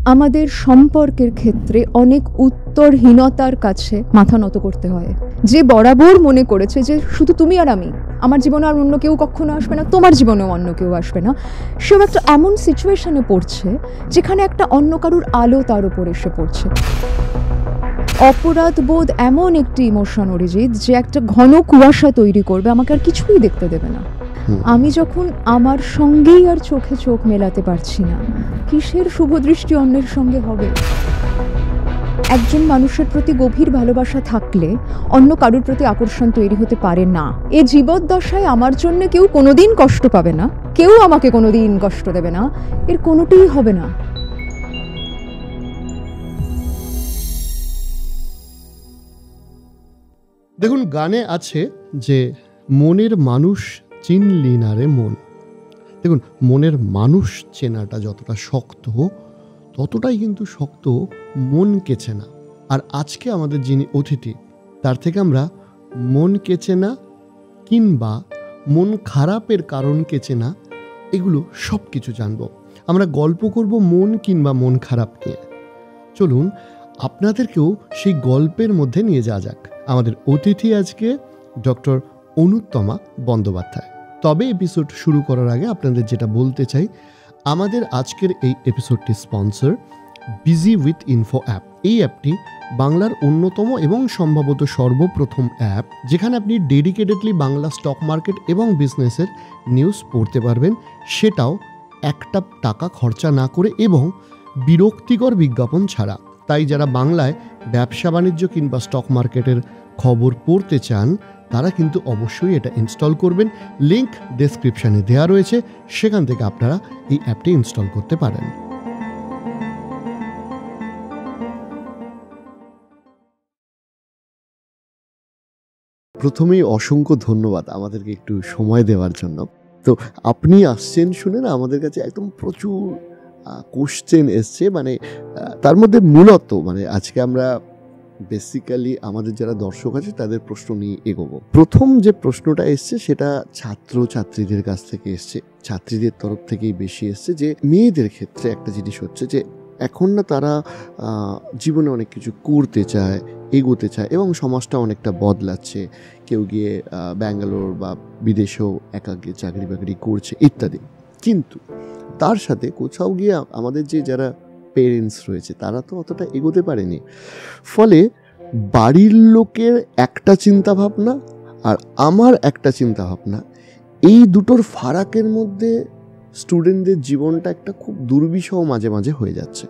আমাদের সম্পর্কের ক্ষেত্রে অনেক উত্তরহীনতার কাছে মাথা নত করতে হয়। যে বরাবর মনে করেছে যে শুধু তুমি আর আমি, আমার জীবনে আর অন্য কেউ কখনো আসবে না, তোমার জীবনেও অন্য কেউ আসবে না, সেও একটা এমন সিচুয়েশনে পড়ছে যেখানে একটা অন্য কারুর আলো তার উপর এসে পড়ছে। অপরাধ বোধ এমন একটি ইমোশন অরিজিৎ, যে একটা ঘন কুয়াশা তৈরি করবে, আমাকে আর কিছুই দেখতে দেবে না। আমি যখন আমার সঙ্গেই আর চোখে চোখ মেলাতে পারছি না, কিসের শুভদৃষ্টি অন্যের সঙ্গে হবে? একজন মানুষের প্রতি গভীর ভালোবাসা থাকলে অন্য কারুর প্রতি আকর্ষণ তৈরি হতে পারে না। এ জীবদ্দশায় আমার জন্য কেউ কোনোদিন কষ্ট পাবে না, কেউ আমাকে কোনোদিন কষ্ট দেবে না, এর কোনোটিই হবে না। দেখুন, গানে আছে যে মনের মানুষ চিনলি না রে মন। দেখুন, মনের মানুষ চেনাটা যতটা শক্ত, ততটাই কিন্তু শক্ত মনকে চেনা। আর আজকে আমাদের যিনি অতিথি, তার থেকে আমরা মনকে চেনা কিংবা মন খারাপের কারণকে চেনা, এগুলো সব কিছু জানবো। আমরা গল্প করব মন কিংবা মন খারাপ নিয়ে। চলুন আপনাদেরকেও সেই গল্পের মধ্যে নিয়ে যাওয়া যাক। আমাদের অতিথি আজকে ডক্টর অনুত্তমা বন্দ্যোপাধ্যায়। তবে এপিসোড শুরু করার আগে আপনাদের যেটা বলতে চাই, আমাদের আজকের এই এপিসোডটি স্পন্সর বিজি উইথ ইনফো অ্যাপ। এই অ্যাপটি বাংলার অন্যতম এবং সম্ভবত সর্বপ্রথম অ্যাপ, যেখানে আপনি ডেডিকেটেডলি বাংলা স্টক মার্কেট এবং বিজনেসের নিউজ পড়তে পারবেন, সেটাও একটা টাকা খরচা না করে এবং বিরক্তিকর বিজ্ঞাপন ছাড়া। তাই যারা বাংলায় ব্যবসা বাণিজ্য কিংবা স্টক মার্কেটের খবর পড়তে চান, তারা কিন্তু অবশ্যই এটা ইনস্টল করবেন। লিংক ডেসক্রিপশানে দেওয়া রয়েছে, সেখান থেকে আপনারা এই অ্যাপটি ইনস্টল করতে পারেন। প্রথমেই অসংখ্য ধন্যবাদ আমাদেরকে একটু সময় দেওয়ার জন্য। তো আপনি আসছেন শুনে না আমাদের কাছে একদম প্রচুর কোশ্চেন এসছে, তার মধ্যে মূলত আজকে আমরা বেসিক্যালি আমাদের যারা দর্শক আছে তাদের প্রশ্ন নিয়ে এগোবো। প্রথম যে প্রশ্নটা এসছে সেটা ছাত্রছাত্রীদের কাছ থেকে এসছে, ছাত্রীদের তরফ থেকেই বেশি এসছে। যে মেয়েদের ক্ষেত্রে একটা জিনিস হচ্ছে যে এখন না তারা জীবনে অনেক কিছু করতে চায়, এগোতে চায় এবং সমাজটা অনেকটা বদলাচ্ছে। কেউ গিয়ে ব্যাঙ্গালোর বা বিদেশেও একা গিয়ে চাকরি বাকরি করছে ইত্যাদি। কিন্তু তার সাথে কোথাও গিয়ে আমাদের যে যারা পেরেন্টস রয়েছে তারা তো অতটা এগোতে পারেনি। ফলে বাড়ির লোকের একটা চিন্তা ভাবনা আর আমার একটা চিন্তা ভাবনা, এই দুটোর ফারাকের মধ্যে স্টুডেন্টদের জীবনটা একটা খুব দুর্বিষহ মাঝে মাঝে হয়ে যাচ্ছে।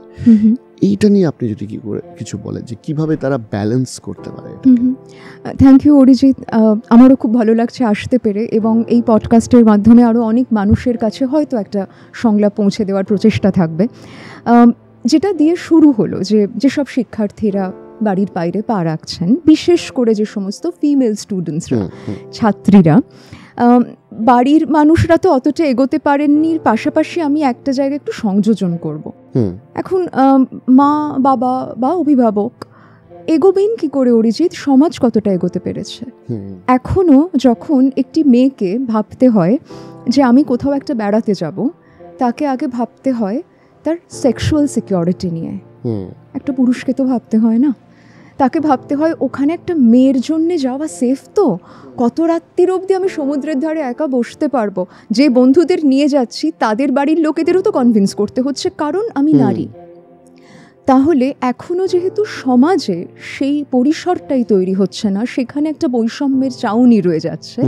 এইটা নিয়ে আপনি যদি কি করে কিছু বলেন যে কিভাবে তারা ব্যালেন্স করতে পারে। থ্যাংক ইউ অরিজিৎ, আমারও খুব ভালো লাগছে আসতে পেরে, এবং এই পডকাস্টের মাধ্যমে আরও অনেক মানুষের কাছে হয়তো একটা সংলাপ পৌঁছে দেওয়ার প্রচেষ্টা থাকবে। যেটা দিয়ে শুরু হলো, যেসব শিক্ষার্থীরা বাড়ির বাইরে পা রাখছেন, বিশেষ করে যে সমস্ত ফিমেল স্টুডেন্টসরা, ছাত্রীরা, বাড়ির মানুষরা তো অতটা এগোতে পারেননি, পাশাপাশি আমি একটা জায়গায় একটু সংযোজন করব। এখন মা বাবা বা অভিভাবক এগোবেন কি করে অরিজিৎ? সমাজ কতটা এগোতে পেরেছে? এখনো যখন একটি মেয়েকে ভাবতে হয় যে আমি কোথাও একটা বেড়াতে যাব, তাকে আগে ভাবতে হয় তার সেক্সুয়াল সিকিউরিটি নিয়ে। একটা পুরুষকে তো ভাবতে হয় না, তাকে ভাবতে হয় ওখানে একটা মেয়ের জন্যে যাওয়া সেফ তো, কত রাত্রির অবধি আমি সমুদ্রের ধারে একা বসতে পারবো, যে বন্ধুদের নিয়ে যাচ্ছি তাদের বাড়ির লোকেদেরও তো কনভিন্স করতে হচ্ছে কারণ আমি নারী। তাহলে এখনও যেহেতু সমাজে সেই পরিসরটাই তৈরি হচ্ছে না, সেখানে একটা বৈষম্যের চাউনি রয়ে যাচ্ছে,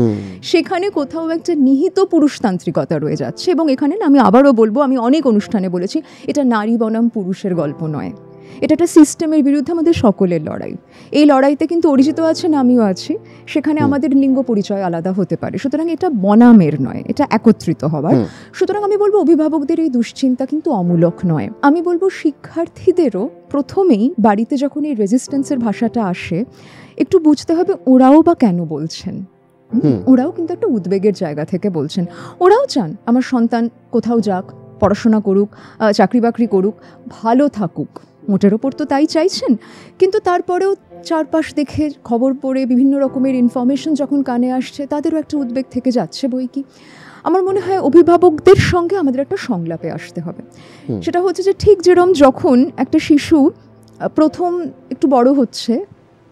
সেখানে কোথাও একটা নিহিত পুরুষতান্ত্রিকতা রয়ে যাচ্ছে। এবং এখানে আমি আবারও বলবো, আমি অনেক অনুষ্ঠানে বলেছি, এটা নারী বনাম পুরুষের গল্প নয়, এটা একটা সিস্টেমের বিরুদ্ধে আমাদের সকলের লড়াই। এই লড়াইতে কিন্তু অরিজিত আছেন, আমিও আছি, সেখানে আমাদের লিঙ্গ পরিচয় আলাদা হতে পারে, সুতরাং এটা বনামের নয়, এটা একত্রিত হবার। সুতরাং আমি বলবো অভিভাবকদের এই দুশ্চিন্তা কিন্তু অমূলক নয়। আমি বলবো শিক্ষার্থীদেরও প্রথমেই বাড়িতে যখন এই রেজিস্ট্যান্সের ভাষাটা আসে, একটু বুঝতে হবে ওরাও বা কেন বলছেন। ওরাও কিন্তু একটা উদ্বেগের জায়গা থেকে বলছেন, ওরাও চান আমার সন্তান কোথাও যাক, পড়াশোনা করুক, চাকরি বাকরি করুক, ভালো থাকুক, মোটের ওপর তো তাই চাইছেন। কিন্তু তারপরেও চারপাশ দেখে, খবর পড়ে, বিভিন্ন রকমের ইনফরমেশন যখন কানে আসছে, তাদেরও একটা উদ্বেগ থেকে যাচ্ছে বই কি। আমার মনে হয় অভিভাবকদের সঙ্গে আমাদের একটা সংলাপে আসতে হবে। সেটা হচ্ছে যে ঠিক যেরকম যখন একটা শিশু প্রথম একটু বড় হচ্ছে,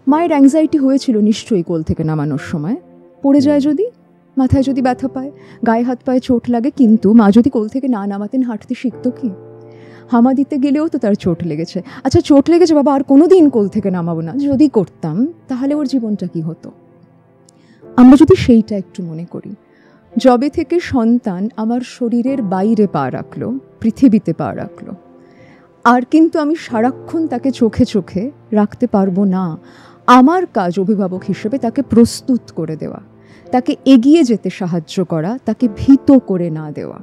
মায়ের অ্যাংজাইটি হয়েছিল নিশ্চয়ই কোল থেকে নামানোর সময়, পড়ে যায় যদি, মাথায় যদি ব্যথা পায়, গায়ে হাত পায়ে চোট লাগে, কিন্তু মা যদি কোল থেকে না নামাতেন হাঁটতে শিখতো কি? হামা দিতে গেলেও তো তার চোট লেগেছে, আচ্ছা চোট লেগেছে বাবা আর কোনো দিন কোল থেকে নামাবো না, যদি করতাম তাহলে ওর জীবনটা কি হতো? আমরা যদি সেইটা একটু মনে করি, যবে থেকে সন্তান আমার শরীরের বাইরে পা রাখলো, পৃথিবীতে পা রাখলো, আর কিন্তু আমি সারাক্ষণ তাকে চোখে চোখে রাখতে পারবো না। আমার কাজ অভিভাবক হিসেবে তাকে প্রস্তুত করে দেওয়া, তাকে এগিয়ে যেতে সাহায্য করা, তাকে ভীত করে না দেওয়া।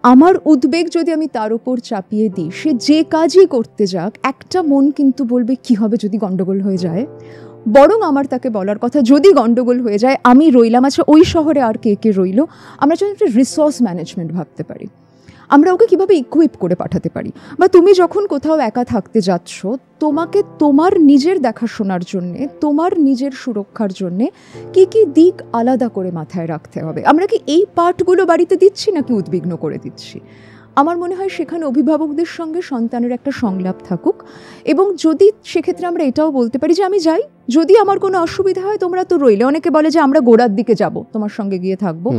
আমার উদ্বেগ যদি আমি তার উপর চাপিয়ে দিই, সে যে কাজই করতে যাক, একটা মন কিন্তু বলবে কি হবে যদি গন্ডগোল হয়ে যায়। বরং আমার তাকে বলার কথা, যদি গন্ডগোল হয়ে যায় আমি রইলাম, আচ্ছা ওই শহরে আর কে কে রইল, আমরা যদি একটা রিসোর্স ম্যানেজমেন্ট ভাবতে পারি, আমরা ওকে কীভাবে ইকুইপ করে পাঠাতে পারি। বা তুমি যখন কোথাও একা থাকতে যাচ্ছ, তোমাকে তোমার নিজের দেখাশোনার জন্যে, তোমার নিজের সুরক্ষার জন্যে কী কী দিক আলাদা করে মাথায় রাখতে হবে। আমরা কি এই পার্টগুলো বাড়িতে দিচ্ছি নাকি উদ্বিগ্ন করে দিচ্ছি? আমার মনে হয় সেখানে অভিভাবকদের সঙ্গে সন্তানের একটা সংলাপ থাকুক। এবং যদি সেক্ষেত্রে আমরা এটাও বলতে পারি যে আমি যাই, যদি আমার কোনো অসুবিধা হয় তোমরা তো রইলে। অনেকে বলে যে আমরা গোড়ার দিকে যাব, তোমার সঙ্গে গিয়ে থাকবো।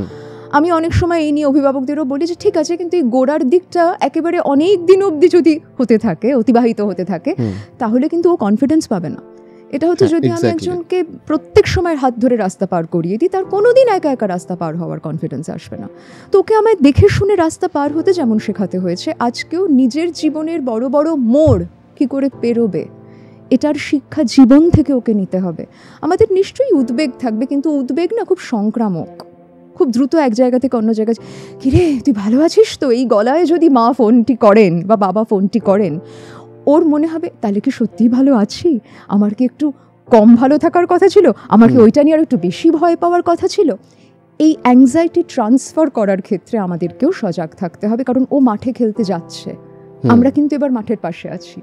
আমি অনেক সময় এই নিয়ে অভিভাবকদেরও বলি যে ঠিক আছে, কিন্তু এই গোড়ার দিকটা একেবারে অনেক দিন অবধি যদি হতে থাকে, অতিবাহিত হতে থাকে, তাহলে কিন্তু ও কনফিডেন্স পাবে না। এটা হচ্ছে যদি আমি একজনকে প্রত্যেক সময় হাত ধরে রাস্তা পার করিয়ে দিই, তার কোনোদিন একা একা রাস্তা পার হওয়ার কনফিডেন্স আসবে না। তো ওকে আমায় দেখে শুনে রাস্তা পার হতে যেমন শেখাতে হয়েছে, আজকেও নিজের জীবনের বড় বড় মোড় কি করে পেরোবে, এটার শিক্ষা জীবন থেকে ওকে নিতে হবে। আমাদের নিশ্চয়ই উদ্বেগ থাকবে, কিন্তু উদ্বেগ না খুব সংক্রামক, খুব দ্রুত এক জায়গা থেকে অন্য জায়গায়। কিরে তুই ভালো আছিস তো, এই গলায় যদি মা ফোনটি করেন বা বাবা ফোনটি করেন, ওর মনে হবে তাহলে কি সত্যিই ভালো আছি, আমার কি একটু কম ভালো থাকার কথা ছিল, আমার কি ওইটা নিয়ে আর একটু বেশি ভয় পাওয়ার কথা ছিল। এই অ্যাংজাইটি ট্রান্সফার করার ক্ষেত্রে আমাদেরকেও সজাগ থাকতে হবে, কারণ ও মাঠে খেলতে যাচ্ছে, আমরা কিন্তু এবার মাঠের পাশে আছি।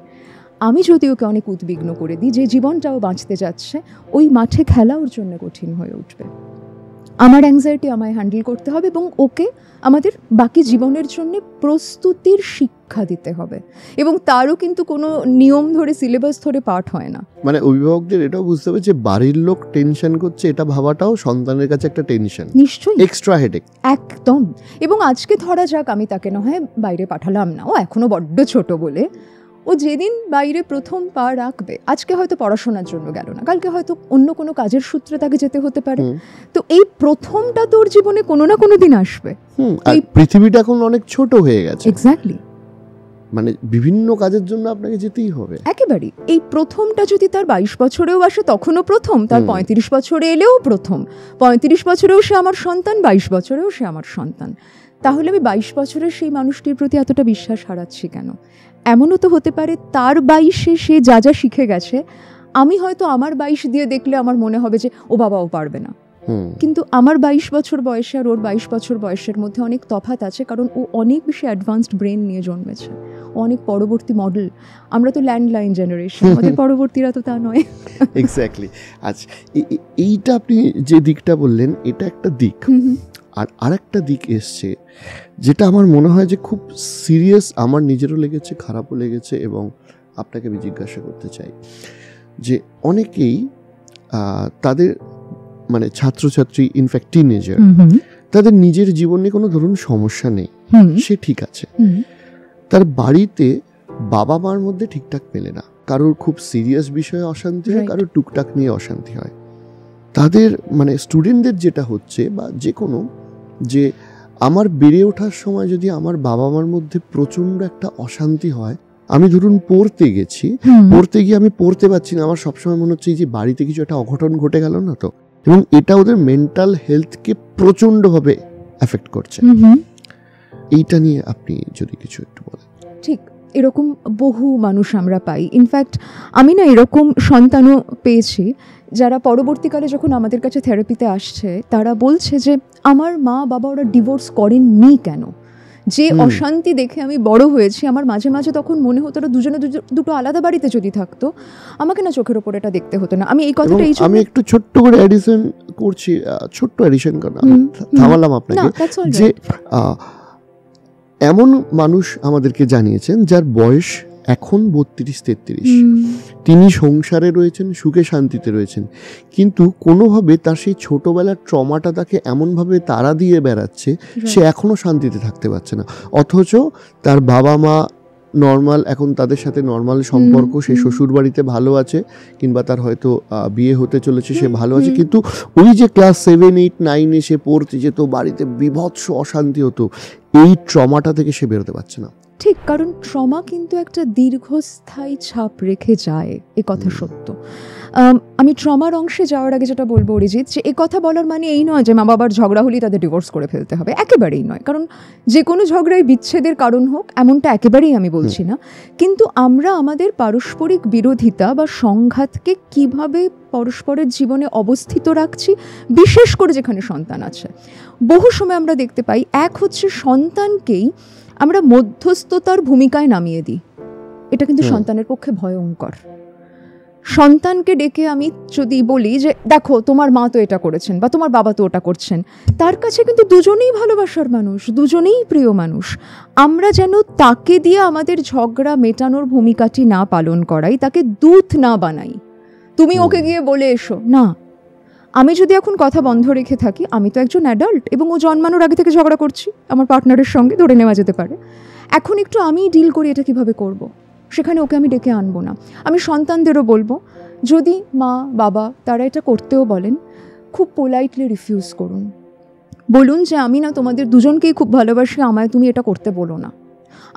আমি যদি ওকে অনেক উদ্বিগ্ন করে দিই, যে জীবনটাও বাঁচতে যাচ্ছে, ওই মাঠে খেলা ওর জন্য কঠিন হয়ে উঠবে। আমার অ্যাংজাইটি আমায় হ্যান্ডেল করতে হবে এবং ওকে আমাদের বাকি জীবনের জন্য প্রস্তুতির শিক্ষা দিতে হবে। এবং তারও কিন্তু কোনো নিয়ম ধরে সিলেবাস ধরে পাঠ হয় না। মানে অভিভাবকদের এটাও বুঝতে হবে যে বাড়ির লোক টেনশন করছে, এটা ভাবাটাও সন্তানের কাছে একটা টেনশন, নিশ্চয়ই এক্সট্রা হেডেক একদম। এবং আজকে ধরা যাক আমি তাকে না হয় বাইরে পাঠালাম না, ও এখনো বড্ড ছোট বলে, ও যেদিন বাইরে প্রথম পা রাখবে, আজকে হয়তো পড়াশোনার জন্য গেল না, কালকে হয়তো অন্য কোনো কাজের সূত্রে তাকে যেতে হতে পারে। তো এই প্রথমটা তোর জীবনে কোনো না কোনো দিন আসবে। আর পৃথিবীটা এখন অনেক ছোট হয়ে গেছে, এক্স্যাক্টলি, মানে বিভিন্ন কাজের জন্য আপনাকে যেতেই হবে। একেবারেই এই প্রথমটা যদি তার 22 বছরেও আসে তখনও প্রথম, তার 35 বছরে এলেও প্রথম, 35 বছরেও সে আমার সন্তান, 22 বছরেও সে আমার সন্তান, তাহলে আমি 22 বছরের সেই মানুষটির প্রতি এতটা বিশ্বাস হারাচ্ছি কেন? এমনও তো হতে পারে তার 22-এ সে যা যা শিখে গেছে, আমি হয়তো আমার 22 দিয়ে দেখলে আমার মনে হবে যে ও বাবা ও পারবে না। কিন্তু আমার 22 বছর বয়সে আর ওর 22 বছর বয়সের মধ্যে অনেক তফাৎ আছে, কারণ ও অনেক বেশি অ্যাডভান্সড ব্রেন নিয়ে জন্মেছে, অনেক পরবর্তী মডেল। আমরা তো ল্যান্ডলাইন জেনারেশন, আমাদের পরবর্তীরা তো তা নয়। এক্স্যাক্টলি। আচ্ছা, এইটা আপনি যে দিকটা বললেন এটা একটা দিক, আর আরেকটা দিক এসছে যেটা আমার মনে হয় যে খুব সিরিয়াস, আমার নিজেরও লেগেছে, খারাপও লেগেছে, এবং আপনাকে আমি জিজ্ঞাসা করতে চাই যে অনেকেই তাদের মানে ছাত্রছাত্রী, ইনফ্যাক্ট টিনেজার, তাদের নিজের জীবনে কোনো ধরুন সমস্যা নেই, সে ঠিক আছে, তার বাড়িতে বাবা মার মধ্যে ঠিকঠাক পেলে না, কারোর খুব সিরিয়াস বিষয়ে অশান্তি হয়, কারোর টুকটাক নিয়ে অশান্তি হয়, তাদের মানে স্টুডেন্টদের যেটা হচ্ছে বা যে কোনো, যে আমার বেড়ে ওঠার সময় যদি আমার বাবা মার মধ্যে প্রচণ্ড একটা অশান্তি হয়, আমি ধরুন পড়তে গেছি, পড়তে গিয়ে আমি পড়তে পারছি না, আমার সবসময় মনে হচ্ছে যে বাড়িতে কিছু একটা অঘটন ঘটে গেল না তো, এবং এটা ওদের মেন্টাল হেলথকে প্রচণ্ডভাবে এফেক্ট করছে। এইটা নিয়ে আপনি যদি কিছু একটু বলেন। ঠিক এরকম বহু মানুষ আমরা পাই। ইনফ্যাক্ট আমি না এরকম সন্তানও পেয়েছি যারা পরবর্তীকালে যখন আমাদের কাছে থেরাপিতে আসছে, তারা বলছে যে আমার মা বাবা ওরা ডিভোর্স করেননি কেন, যে অশান্তি দেখে আমি বড় হয়েছি, আমার মাঝে মাঝে তখন মনে হতো ওরা দুজনে দুটো আলাদা বাড়িতে যদি থাকতো, আমাকে না চোখের ওপর এটা দেখতে হতো না। আমি এই কথাটা আমি একটু ছোট্ট করে অ্যাডিশন করছি ছোট্ট এডিশন থামালাম আপনাকে, যে এমন মানুষ আমাদেরকে জানিয়েছেন যার বয়স এখন 32-33, তিনি সংসারে রয়েছেন, সুখে শান্তিতে রয়েছেন, কিন্তু কোনোভাবে তার সেই ছোটবেলার ট্রমাটা তাকে এমনভাবে তাড়া দিয়ে বেড়াচ্ছে, সে এখনো শান্তিতে থাকতে পারছে না। অথচ তার বাবা মা নর্মাল, এখন তাদের সাথে নর্মাল সম্পর্ক, সে শ্বশুর বাড়িতে ভালো আছে, কিংবা তার হয়তো বিয়ে হতে চলেছে, সে ভালো আছে, কিন্তু ওই যে ক্লাস 7, 8, 9 সে পড়তে যেত, বাড়িতে বিভৎস অশান্তি হতো, এই ট্রমাটা থেকে সে বেরোতে পারছে না। ঠিক, কারণ ট্রমা কিন্তু একটা দীর্ঘস্থায়ী ছাপ রেখে যায়, এ কথা সত্য। আমি ট্রমার অংশে যাওয়ার আগে যেটা বলবো অরিজিৎ, যে এ কথা বলার মানে এই নয় যে মা বাবার ঝগড়া হলেই তাদের ডিভোর্স করে ফেলতে হবে, একেবারেই নয়। কারণ যে কোনো ঝগড়ায় বিচ্ছেদের কারণ হোক এমনটা একেবারেই আমি বলছি না, কিন্তু আমরা আমাদের পারস্পরিক বিরোধিতা বা সংঘাতকে কিভাবে পরস্পরের জীবনে অবস্থিত রাখছি, বিশেষ করে যেখানে সন্তান আছে। বহু সময় আমরা দেখতে পাই, এক হচ্ছে সন্তানকেই আমরা মধ্যস্থতার ভূমিকায় নামিয়ে দিই, এটা কিন্তু সন্তানের পক্ষে ভয়ঙ্কর। সন্তানকে ডেকে আমি যদি বলি যে দেখো তোমার মা তো এটা করেছেন বা তোমার বাবা তো ওটা করছেন, তার কাছে কিন্তু দুজনেই ভালোবাসার মানুষ, দুজনেই প্রিয় মানুষ। আমরা যেন তাকে দিয়ে আমাদের ঝগড়া মেটানোর ভূমিকাটি না পালন করাই, তাকে দূত না বানাই, তুমি ওকে গিয়ে বলে এসো না। আমি যদি এখন কথা বন্ধ রেখে থাকি, আমি তো একজন অ্যাডাল্ট এবং ও জন্মানোর আগে থেকে ঝগড়া করছি আমার পার্টনারের সঙ্গে, ধরে নেওয়া যেতে পারে। এখন একটু আমি ডিল করি এটা কিভাবে করব, সেখানে ওকে আমি ডেকে আনবো না। আমি সন্তানদেরও বলবো, যদি মা বাবা তারা এটা করতেও বলেন, খুব পোলাইটলি রিফিউজ করুন, বলুন যে আমি না তোমাদের দুজনকেই খুব ভালোবাসি, আমায় তুমি এটা করতে বলো না।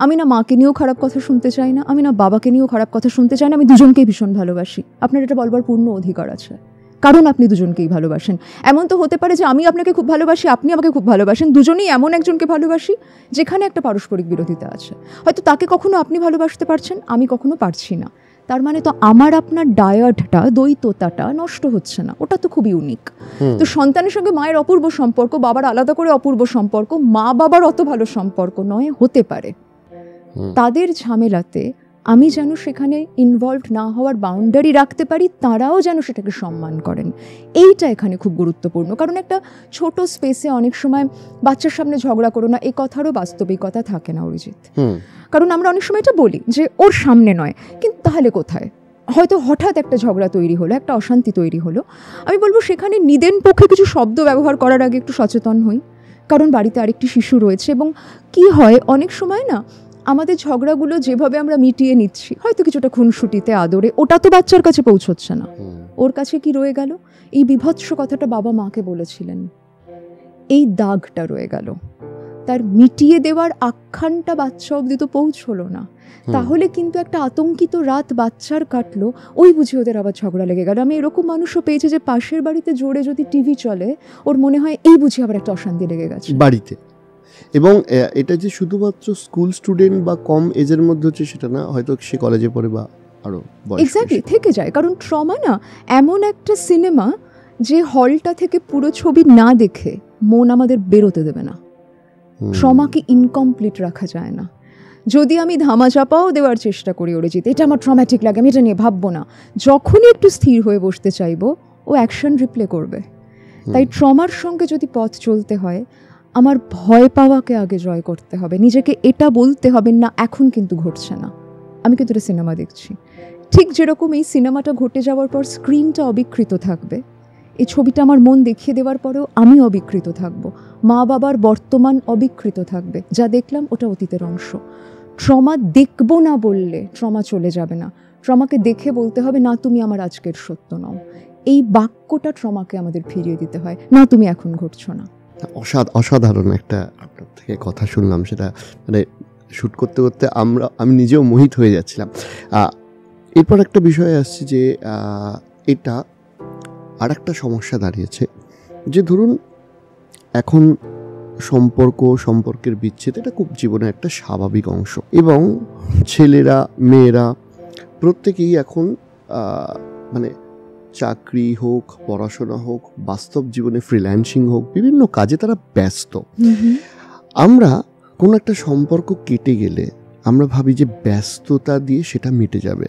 আমি না মাকে নিয়েও খারাপ কথা শুনতে চাই না, আমি না বাবাকে নিয়েও খারাপ কথা শুনতে চাই না, আমি দুজনকেই ভীষণ ভালোবাসি। আপনার এটা বলবার পূর্ণ অধিকার আছে, কারণ আপনি দুজনকেই ভালোবাসেন। এমন তো হতে পারে যে আমি আপনাকে খুব ভালোবাসি, আপনি আমাকে খুব ভালোবাসেন, দুজনেই এমন একজনকে ভালোবাসি যেখানে একটা পারস্পরিক বিরোধিতা আছে। হয়তো তাকে কখনো আপনি ভালোবাসতে পারছেন, আমি কখনো পারছি না, তার মানে তো আমার আপনার ডায়াডটা, দ্বৈততাটা নষ্ট হচ্ছে না, ওটা তো খুব ইউনিক। তো সন্তানের সঙ্গে মায়ের অপূর্ব সম্পর্ক, বাবার আলাদা করে অপূর্ব সম্পর্ক, মা বাবার অত ভালো সম্পর্ক নয়, হতে পারে। তাদের ঝামেলাতে আমি যেন সেখানে ইনভলভড না হওয়ার বাউন্ডারি রাখতে পারি, তারাও যেন সেটাকে সম্মান করেন, এইটা এখানে খুব গুরুত্বপূর্ণ। কারণ একটা ছোট স্পেসে অনেক সময় বাচ্চার সামনে ঝগড়া করো না, এই কথারও বাস্তবিকতা থাকে না অরিজিৎ। কারণ আমরা অনেক সময় এটা বলি যে ওর সামনে নয়, কিন্তু তাহলে কোথায়? হয়তো হঠাৎ একটা ঝগড়া তৈরি হলো, একটা অশান্তি তৈরি হলো, আমি বলবো সেখানে নিদেন পক্ষে কিছু শব্দ ব্যবহার করার আগে একটু সচেতন হই, কারণ বাড়িতে আরেকটি শিশু রয়েছে। এবং কি হয় অনেক সময় না, আমাদের ঝগড়াগুলো যেভাবে আমরা মিটিয়ে নিচ্ছি, হয়তো কিছুটা খুনসুটিতে, আদরে, ওটা তো বাচ্চার কাছে পৌঁছচ্ছে না। ওর কাছে কি রয়ে গেল? এই বিভৎস কথাটা বাবা মাকে বলেছিলেন, এই দাগটা রয়ে গেল, তার মিটিয়ে দেওয়ার আখ্যানটা বাচ্চা অবধি তো পৌঁছলো না। তাহলে কিন্তু একটা আতঙ্কিত রাত বাচ্চার কাটলো, ওই বুঝি ওদের আবার ঝগড়া লেগে গেল। আমি এরকম মানুষও পেয়েছি যে পাশের বাড়িতে জোরে যদি টিভি চলে, ওর মনে হয় এই বুঝি আবার একটা অশান্তি লেগে গেছে বাড়িতে। এবং এটা যে শুধুমাত্র স্কুল স্টুডেন্ট বা কম এজের মধ্যে হচ্ছে সেটা না, হয়তো সে কলেজে পড়ে বা আরো এক্স্যাক্টলি থেকে যায়। কারণ ট্রমা না এমন একটা সিনেমা যে হলটা থেকে পুরো ছবি না দেখে মন আমাদের বেরোতে দেবে না। ট্রমাকে ইনকমপ্লিট রাখা যায় না। যদি আমি ধামাচাপাও দেওয়ার চেষ্টা করি অরিজিৎ, এটা আমার ট্রমাটিক লাগে, আমি এটা নিয়ে ভাববো না, যখনই একটু স্থির হয়ে বসতে চাইবো ও অ্যাকশন রিপ্লে করবে। তাই ট্রমার সঙ্গে যদি পথ চলতে হয়, আমার ভয় পাওয়াকে আগে জয় করতে হবে, নিজেকে এটা বলতে হবে না এখন কিন্তু ঘটছে না, আমি কিন্তু এটা সিনেমা দেখছি। ঠিক যেরকম এই সিনেমাটা ঘটে যাওয়ার পর স্ক্রিনটা অবিকৃত থাকবে, এই ছবিটা আমার মন দেখিয়ে দেওয়ার পরেও আমি অবিকৃত থাকবো, মা বাবার বর্তমান অবিকৃত থাকবে, যা দেখলাম ওটা অতীতের অংশ। ট্রমা দেখবো না বললে ট্রমা চলে যাবে না, ট্রমাকে দেখে বলতে হবে না তুমি আমার আজকের সত্য নও, এই বাক্যটা ট্রমাকে আমাদের ফিরিয়ে দিতে হয়, না তুমি এখন ঘটছো না। অসাধারণ একটা আপনার থেকে কথা শুনলাম, সেটা মানে শ্যুট করতে করতে আমি নিজেও মোহিত হয়ে যাচ্ছিলাম। এরপর একটা বিষয় আসছে যে এটা আর একটা সমস্যা দাঁড়িয়েছে, যে ধরুন এখন সম্পর্কের বিচ্ছেদ এটা খুব জীবনের একটা স্বাভাবিক অংশ, এবং ছেলেরা মেয়েরা প্রত্যেকেই এখন মানে চাকরি হোক, পড়াশোনা হোক, বাস্তব জীবনে ফ্রিল্যান্সিং হোক, বিভিন্ন কাজে তারা ব্যস্ত। আমরা কোনো একটা সম্পর্ক কেটে গেলে আমরা ভাবি যে ব্যস্ততা দিয়ে সেটা মিটে যাবে,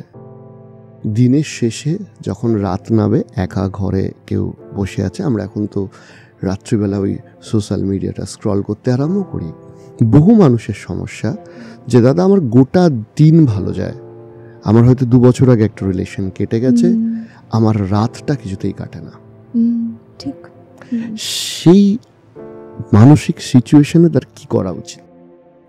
দিনের শেষে যখন রাত নামে, একা ঘরে কেউ বসে আছে, আমরা এখন তো রাত্রিবেলা ওই সোশ্যাল মিডিয়াটা স্ক্রল করতে আরম্ভ করি। বহু মানুষের সমস্যা যে দাদা আমার গোটা দিন ভালো যায়, আমার হয়তো 2 বছর আগে একটা রিলেশন কেটে গেছে, আমার রাতটা কিছুতেই কাটে না। ঠিক। সেই মানসিক সিচুয়েশনে তার কি করা উচিত?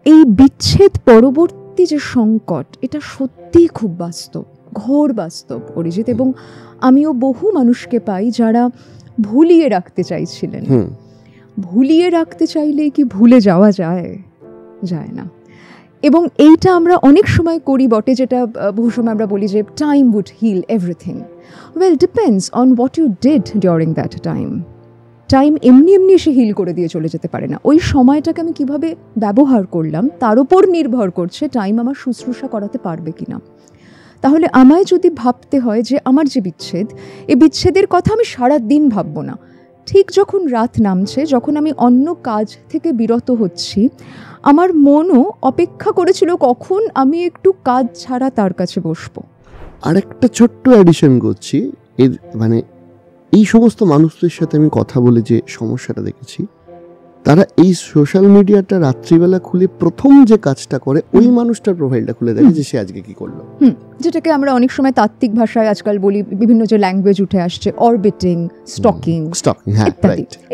এই বিচ্ছেদ পরবর্তী যে সংকট, এটা সত্যিই খুব বাস্তব, ঘোর বাস্তব অরিজিৎ। এবং আমিও বহু মানুষকে পাই যারা ভুলিয়ে রাখতে চাইছিলেন। ভুলিয়ে রাখতে চাইলে কি ভুলে যাওয়া যায়? যায় না। এবং এইটা আমরা অনেক সময় করি বটে, যেটা বহু সময় আমরা বলি যে time would heal everything. Well, depends on what you did during that time. Time এমনি এমনি এসে হিল করে দিয়ে চলে যেতে পারে না। ওই সময়টাকে আমি কিভাবে ব্যবহার করলাম তার উপর নির্ভর করছে টাইম আমার শুশ্রূষা করাতে পারবে কিনা। তাহলে আমায় যদি ভাবতে হয় যে আমার যে বিচ্ছেদ, এই বিচ্ছেদের কথা আমি সারা দিন ভাববো না। ঠিক যখন রাত নামছে, যখন আমি অন্য কাজ থেকে বিরত হচ্ছি, আমার মনও অপেক্ষা করেছিল কখন আমি একটু কাজ ছাড়া তার কাছে বসবো। আরেকটা ছোট্ট অ্যাডিশন করছি, এর মানে এই সমস্ত মানুষদের সাথে আমি কথা বলে যে সমস্যাটা দেখেছি, তারা এই সোশ্যাল মিডিয়াটা রাত্রিবেলা খুলে প্রথম যে কাজটা করে ওই মানুষটার প্রোফাইলটা খুলে দেখে যে সে আজকে কি করলো। যেটাকে আমরা অনেক সময় তাত্ত্বিক ভাষায় আজকাল বলি, বিভিন্ন যে ল্যাঙ্গুয়েজ উঠে আসছে, অরবিটিং, স্টকিং,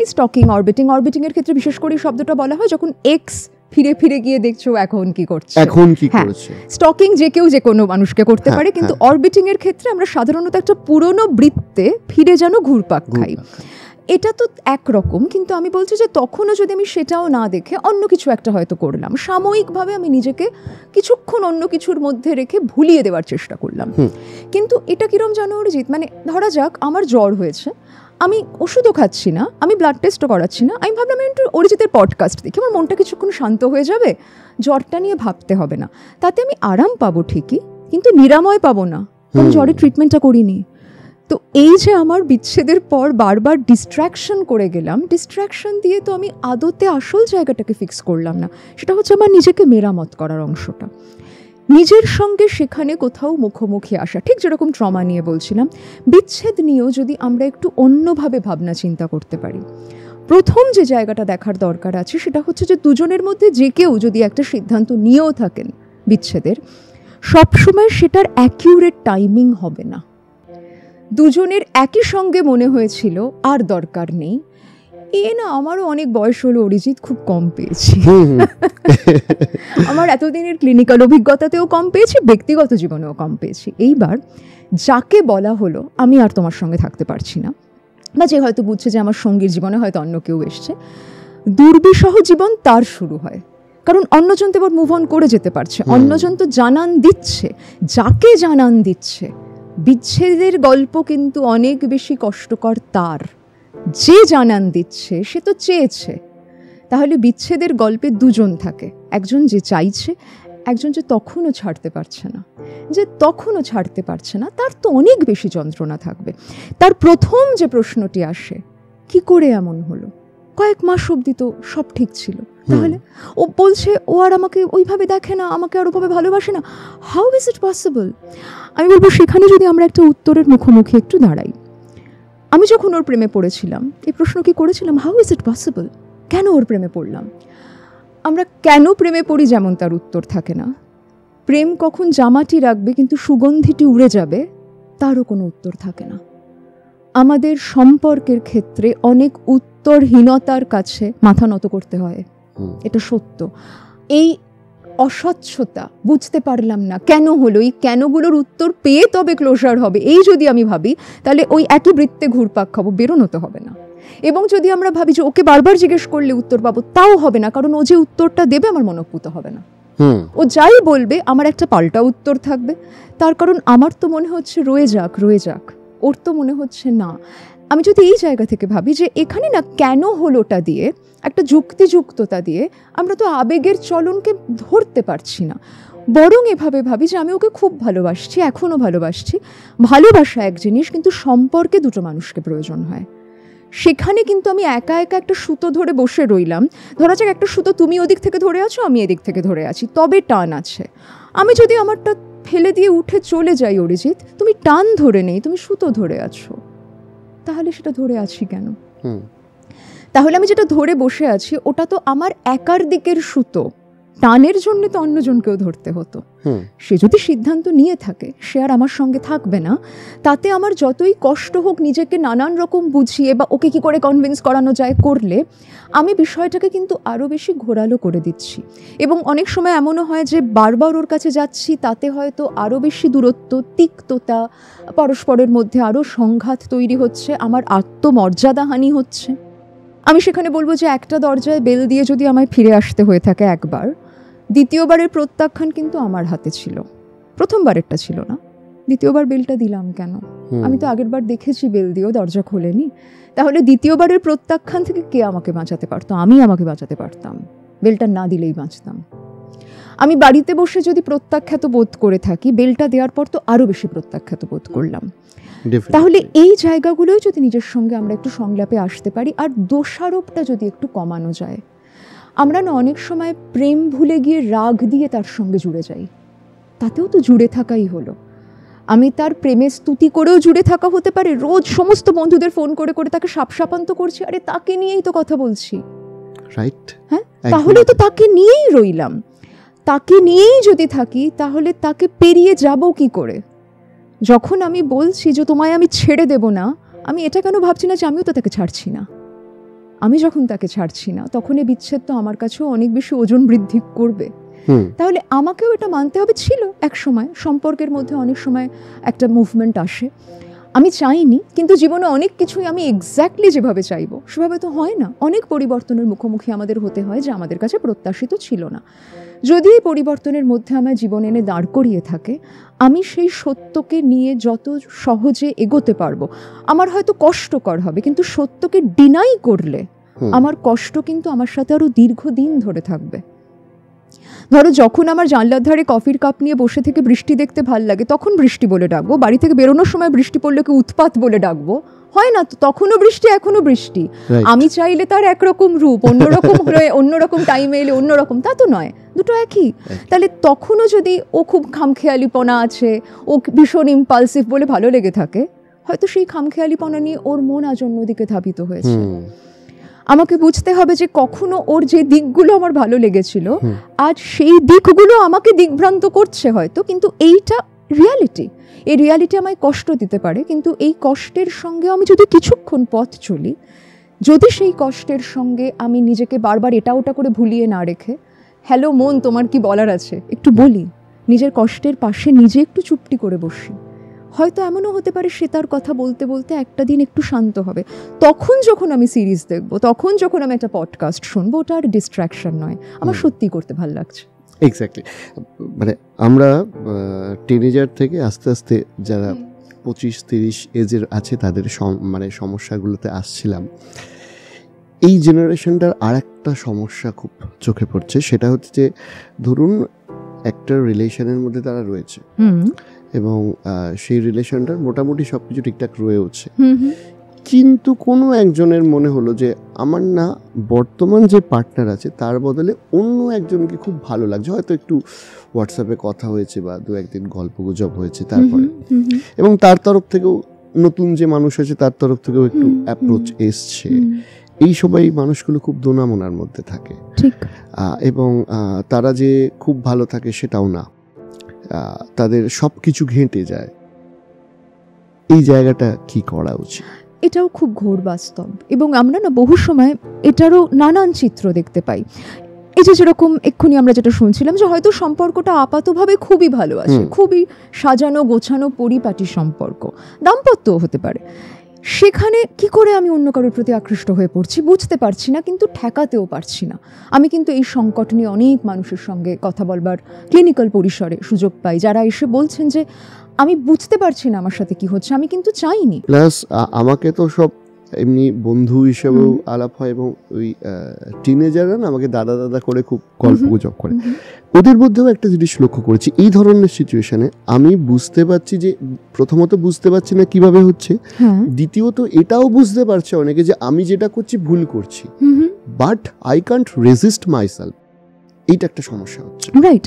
এই স্টকিং, অরবিটিং এর ক্ষেত্রে বিশেষ করে শব্দটা বলা হয় যখন এক্স ফিরে ফিরে গিয়ে দেখছো এখন কি করছে, এখন কি করছে। স্টকিং যে কেউ যে কোনো মানুষকে করতে পারে, কিন্তু অরবিটিং এর ক্ষেত্রে আমরা সাধারণত একটা পুরনো বৃত্তে ফিরে যেন ঘুরপাক খাই। এটা তো একরকম, কিন্তু আমি বলছি যে তখনও যদি আমি সেটাও না দেখে অন্য কিছু একটা হয়তো করলাম, সাময়িকভাবে আমি নিজেকে কিছুক্ষণ অন্য কিছুর মধ্যে রেখে ভুলিয়ে দেওয়ার চেষ্টা করলাম। কিন্তু এটা কিরম জানো অরিজিৎ, মানে ধরা যাক আমার জ্বর হয়েছে, আমি ওষুধও খাচ্ছি না, আমি ব্লাড টেস্টও করাচ্ছি না, আমি ভাবলাম আমি একটু অরিজিতের পডকাস্ট দেখি, আমার মনটা কিছুক্ষণ শান্ত হয়ে যাবে, জ্বরটা নিয়ে ভাবতে হবে না। তাতে আমি আরাম পাবো ঠিকই, কিন্তু নিরাময় পাবো না, কারণ জ্বরের ট্রিটমেন্টটা করিনি। তো এই যে আমার বিচ্ছেদের পর বারবার ডিস্ট্র্যাকশন করে গেলাম, ডিস্ট্র্যাকশন দিয়ে তো আমি আদতে আসল জায়গাটাকে ফিক্স করলাম না। সেটা হচ্ছে আমার নিজেকে মেরামত করার অংশটা, নিজের সঙ্গে সেখানে কোথাও মুখোমুখি আসা। ঠিক যেরকম ট্রমা নিয়ে বলছিলাম, বিচ্ছেদ নিয়েও যদি আমরা একটু অন্যভাবে ভাবনা চিন্তা করতে পারি, প্রথম যে জায়গাটা দেখার দরকার আছে সেটা হচ্ছে যে দুজনের মধ্যে যে কেউ যদি একটা সিদ্ধান্ত নিয়েও থাকেন বিচ্ছেদের, সবসময় সেটার অ্যাকিউরেট টাইমিং হবে না। দুজনের একই সঙ্গে মনে হয়েছিল আর দরকার নেই, না আমারও অনেক বয়স হলো অরিজিৎ, খুব কম পেয়েছি, আমার এতদিনের ক্লিনিক্যাল অভিজ্ঞতাতেও কম পেয়েছি, ব্যক্তিগত জীবনেও কম পেয়েছি। এইবার যাকে বলা হলো আমি আর তোমার সঙ্গে থাকতে পারছি না, বা যে হয়তো বুঝছে যে আমার সঙ্গীর জীবনে হয়তো অন্য কেউ এসছে, দুর্বিষহ জীবন তার শুরু হয়। কারণ অন্যজন তো এবার মুভ অন করে যেতে পারছে, অন্যজন তো জানান দিচ্ছে। যাকে জানান দিচ্ছে, বিচ্ছেদের গল্প কিন্তু অনেক বেশি কষ্টকর তার যে জানান দিচ্ছে, সে তো চেয়েছে। তাহলে বিচ্ছেদের গল্পে দুজন থাকে, একজন যে চাইছে, একজন যে তখনও ছাড়তে পারছে না। যে তখনও ছাড়তে পারছে না তার তো অনেক বেশি যন্ত্রণা থাকবে। তার প্রথম যে প্রশ্নটি আসে, কি করে এমন হলো, কয়েক মাস অবধি তো সব ঠিক ছিল, তাহলে ও বলছে ও আর আমাকে ওইভাবে দেখে না, আমাকে আর ওভাবে ভালোবাসে না, হাউ ইজ ইট পসিবল? আমি বলবো সেখানে যদি আমরা একটা উত্তরের মুখোমুখি একটু দাঁড়াই, আমি যখন ওর প্রেমে পড়েছিলাম এই প্রশ্ন কি করেছিলাম, হাউ ইজ ইট পসিবল, কেন ওর প্রেমে পড়লাম? আমরা কেন প্রেমে পড়ি যেমন তার উত্তর থাকে না, প্রেম কখন জামাটি রাখবে কিন্তু সুগন্ধিটি উড়ে যাবে তারও কোনো উত্তর থাকে না। আমাদের সম্পর্কের ক্ষেত্রে অনেক উত্তরহীনতার কাছে মাথা নত করতে হয়, এটা সত্য। এই অস্বচ্ছতা, বুঝতে পারলাম না কেন হলো, এই কেনগুলোর উত্তর পেয়ে তবে ক্লোজার হবে, এই যদি আমি ভাবি তাহলে ওই একই বৃত্তে ঘুরপাক খাবো, বেরোনো তো হবে না। এবং যদি আমরা ভাবি যে ওকে বারবার জিজ্ঞেস করলে উত্তর পাবো, তাও হবে না, কারণ ও যে উত্তরটা দেবে আমার মনোপুত হবে না। ও যাই বলবে আমার একটা পাল্টা উত্তর থাকবে, তার কারণ আমার তো মনে হচ্ছে রয়ে যাক, ওর তো মনে হচ্ছে না। আমি যদি এই জায়গা থেকে ভাবি যে এখানে না কেন হলোটা দিয়ে, একটা যুক্তিযুক্ততা দিয়ে আমরা তো আবেগের চলনকে ধরতে পারছি না, বরং এভাবে ভাবি যে আমি ওকে খুব ভালোবাসছি, এখনও ভালোবাসছি। ভালোবাসা এক জিনিস, কিন্তু সম্পর্কে দুটো মানুষকে প্রয়োজন হয়। সেখানে কিন্তু আমি একা একা একটা সুতো ধরে বসে রইলাম, ধরা যাক একটা সুতো তুমি ওদিক থেকে ধরে আছো, আমি এদিক থেকে ধরে আছি, তবে টান আছে। আমি যদি আমারটা ফেলে দিয়ে উঠে চলে যাই অরিজিৎ, তুমি টান ধরে নেই, তুমি সুতো ধরে আছো, তাহলে সেটা ধরে আছি কেন? তাহলে আমি যেটা ধরে বসে আছি ওটা তো আমার একার দিকের সুতো, টানের জন্য তো অন্যজনকেও ধরতে হতো। সে যদি সিদ্ধান্ত নিয়ে থাকে সে আর আমার সঙ্গে থাকবে না, তাতে আমার যতই কষ্ট হোক নিজেকে নানান রকম বুঝিয়ে বা ওকে কি করে কনভিন্স করানো যায় করলে আমি বিষয়টাকে কিন্তু আরও বেশি ঘোরালো করে দিচ্ছি। এবং অনেক সময় এমনও হয় যে বারবার ওর কাছে যাচ্ছি, তাতে হয়তো আরও বেশি দূরত্ব, তিক্ততা, পরস্পরের মধ্যে আরও সংঘাত তৈরি হচ্ছে, আমার আত্মমর্যাদাহানি হচ্ছে। আমি সেখানে বলবো যে একটা দরজায় বেল দিয়ে যদি আমায় ফিরে আসতে হয়ে থাকে একবার, দ্বিতীয়বারের প্রত্যাখ্যান কিন্তু আমার হাতে ছিল, প্রথমবারেরটা ছিল না। দ্বিতীয়বার বেলটা দিলাম কেন? আমি তো আগের বার দেখেছি বেল দিয়েও দরজা খোলেনি, তাহলে দ্বিতীয়বারের প্রত্যাখ্যান থেকে কে আমাকে বাঁচাতে পারতো? আমি আমাকে বাঁচাতে পারতাম, বেলটা না দিলেই বাঁচতাম। আমি বাড়িতে বসে যদি প্রত্যাখ্যাত বোধ করে থাকি, বেলটা দেওয়ার পর তো আরও বেশি প্রত্যাখ্যাত বোধ করলাম। তাহলে এই জায়গাগুলোই যদি নিজের সঙ্গে আমরা একটু সংলাপে আসতে পারি, আর দোষারোপটা যদি একটু কমানো যায়। আমরা না অনেক সময় প্রেম ভুলে গিয়ে রাগ দিয়ে তার সঙ্গে জুড়ে যাই, তাতেও তো জুড়ে থাকাই হলো। আমি তার প্রেমের স্তুতি করেও জুড়ে থাকা হতে পারে, রোজ সমস্ত বন্ধুদের ফোন করে করে তাকে সাপসাপান্ত করছি, আরে তাকে নিয়েই তো কথা বলছি, রাইট? হ্যাঁ, তাহলে তো তাকে নিয়েই রইলাম। তাকে নিয়েই যদি থাকি তাহলে তাকে পেরিয়ে যাব কি করে? যখন আমি বলছি যে তোমায় আমি ছেড়ে দেব না, আমি এটা কেন ভাবছি না যে আমিও তো তাকে ছাড়ছি না? আমি যখন তাকে ছাড়ছি না তখন এই বিচ্ছেদ তো আমার কাছেও অনেক বেশি ওজন বৃদ্ধি করবে। তাহলে আমাকেও এটা মানতে হবে, ছিল এক সময় সম্পর্কের মধ্যে অনেক সময় একটা মুভমেন্ট আসে, আমি চাইনি, কিন্তু জীবনে অনেক কিছুই আমি এক্স্যাক্টলি যেভাবে চাইবো সেভাবে তো হয় না। অনেক পরিবর্তনের মুখোমুখি আমাদের হতে হয় যে আমাদের কাছে প্রত্যাশিত ছিল না। যদি এই পরিবর্তনের মধ্যে আমার জীবন এনে দাঁড় করিয়ে থাকে, আমি সেই সত্যকে নিয়ে যত সহজে এগোতে পারবো। আমার হয়তো কষ্টকর হবে, কিন্তু সত্যকে ডিনাই করলে আমার কষ্ট কিন্তু আমার সাথে আরো দীর্ঘদিন ধরে থাকবে। ধরো যখন আমার জানলার ধারে কফির কাপ নিয়ে বসে থেকে বৃষ্টি দেখতে ভাল লাগে, তখন বৃষ্টি বলে ডাকবো। বাড়ি থেকে বেরোনোর সময় বৃষ্টি পড়লে কি উৎপাত বলে ডাকবো? হয় না তো, তখনও বৃষ্টি এখনো বৃষ্টি। আমি চাইলে তার একরকম রূপ, অন্যরকম হয়ে অন্যরকম টাইমে এলে অন্যরকম, তা তো নয়, দুটো একই। তাহলে তখনও যদি ও খুব খামখেয়ালিপনা আছে, ও ভীষণ ইম্পালসিভ বলে ভালো লেগে থাকে, হয়তো সেই খামখেয়ালিপনা নিয়ে ওর মন আজ অন্যদিকে ধাবিত হয়েছে। আমাকে বুঝতে হবে যে কখনো ওর যে দিকগুলো আমার ভালো লেগেছিল আজ সেই দিকগুলো আমাকে দিকভ্রান্ত করছে হয়তো, কিন্তু এইটা রিয়ালিটি। এই রিয়ালিটি আমায় কষ্ট দিতে পারে, কিন্তু এই কষ্টের সঙ্গে আমি যদি কিছুক্ষণ পথ চলি, যদি সেই কষ্টের সঙ্গে আমি নিজেকে বারবার এটা ওটা করে ভুলিয়ে না রেখে, হ্যালো মন তোমার কি বলার আছে একটু বলি, নিজের কষ্টের পাশে নিজে একটু চুপটি করে বসি, হয়তো এমনও হতে পারে সে তার কথা বলতে বলতে একটা দিন একটু শান্ত হবে। তখন যখন আমি সিরিজ দেখবো, তখন যখন আমি একটা পডকাস্ট শুনবো, ওটা আর ডিস্ট্র্যাকশন নয়, আমার সত্যি করতে ভালো লাগছে। এক্স্যাক্টলি, মানে আমরা টিনেজার থেকে আস্তে আস্তে যারা 25-30 এজের আছে তাদের মানে সমস্যাগুলোতে আসছিলাম। এই জেনারেশনটার আর একটা সমস্যা খুব চোখে পড়ছে, সেটা হচ্ছে যে ধরুন একটা রিলেশনের মধ্যে তারা রয়েছে এবং সেই রিলেশনটার মোটামুটি সব কিছু ঠিকঠাক রয়েছে, কিন্তু কোনো একজনের মনে হলো যে আমার না বর্তমান যে পার্টনার আছে তার বদলে অন্য একজনকে খুব ভালো লাগছে, হয়তো একটু হোয়াটসঅ্যাপে কথা হয়েছে বা 2-1 দিন গল্প গুজব হয়েছে তারপরে, এবং তার তরফ থেকেও নতুন যে মানুষ আছে তার তরফ থেকেও একটু অ্যাপ্রোচ এসছে। এই সবাই মানুষগুলো খুব দোনামোনার মধ্যে থাকে, এবং তারা যে খুব ভালো থাকে সেটাও না, তাদের সব কিছু ঘেঁটে যায়। এই জায়গাটা কি করা উচিত? এটাও খুব ঘোর বাস্তব, এবং আমরা না বহু সময় এটারও নানান চিত্র দেখতে পাই। এই যে যেরকম এক্ষুনি আমরা যেটা শুনছিলাম যে হয়তো সম্পর্কটা আপাতভাবে খুবই ভালো আছে, খুবই সাজানো গোছানো পরিপাটি সম্পর্ক, দাম্পত্যও হতে পারে, সেখানে কি করে আমি অন্য কারোর প্রতি আকৃষ্ট হয়ে পড়ছি বুঝতে পারছি না, কিন্তু ঠেকাতেও পারছি না। আমি কিন্তু এই সংকট নিয়ে অনেক মানুষের সঙ্গে কথা বলবার ক্লিনিক্যাল পরিসরে সুযোগ পাই, যারা এসে বলছেন যে আমি বুঝতে পারছি না আমার সাথে কি হচ্ছে, আমি কিন্তু চাইনি। প্লাস আমাকে তো সব এমনি বন্ধু হিসেবেও আলাপ হয়, এবং ওই টিনেজাররা না আমাকে দাদা দাদা করে খুব গল্প গুজব করে। ওদের মধ্যেও একটা জিনিস লক্ষ্য করেছি, এই ধরনের সিচুয়েশনে আমি বুঝতে পারছি যে প্রথমত বুঝতে পারছি না কিভাবে হচ্ছে, দ্বিতীয়ত এটাও বুঝতে পারছে অনেকে যে আমি যেটা করছি ভুল করছি, but I can't resist myself. এইটা একটা সমস্যা হচ্ছে, রাইট?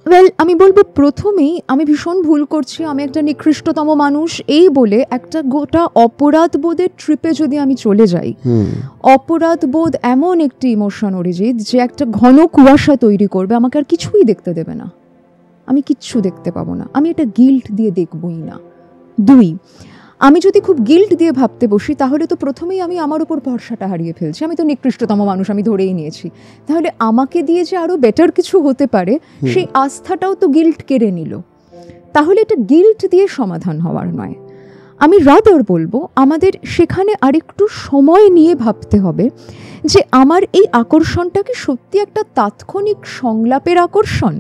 ওয়েল, আমি বলবো প্রথমেই আমি ভীষণ ভুল করছি, আমি একটা নিকৃষ্টতম মানুষ এই বলে একটা গোটা অপরাধ বোধের ট্রিপে যদি আমি চলে যাই। অপরাধ বোধ এমন একটি ইমোশন অরিজিৎ যে একটা ঘন কুয়াশা তৈরি করবে, আমাকে আর কিছুই দেখতে দেবে না, আমি কিচ্ছু দেখতে পাবো না, আমি এটা গিল্ট দিয়ে দেখবই না। 2, আমি যদি খুব গিল্ট দিয়ে ভাবতে বসি তাহলে তো প্রথমেই আমি আমার উপর ভরসাটা হারিয়ে ফেলছি, আমি তো নিকৃষ্টতম মানুষ, আমি ধরেই নিয়েছি, তাহলে আমাকে দিয়ে যে আরও বেটার কিছু হতে পারে সেই আস্থাটাও তো গিল্ট কেড়ে নিল। তাহলে এটা গিল্ট দিয়ে সমাধান হওয়ার নয়। আমি রাদার বলবো আমাদের সেখানে আরেকটু সময় নিয়ে ভাবতে হবে যে আমার এই আকর্ষণটা কি সত্যি একটা তাৎক্ষণিক সংলাপের আকর্ষণ।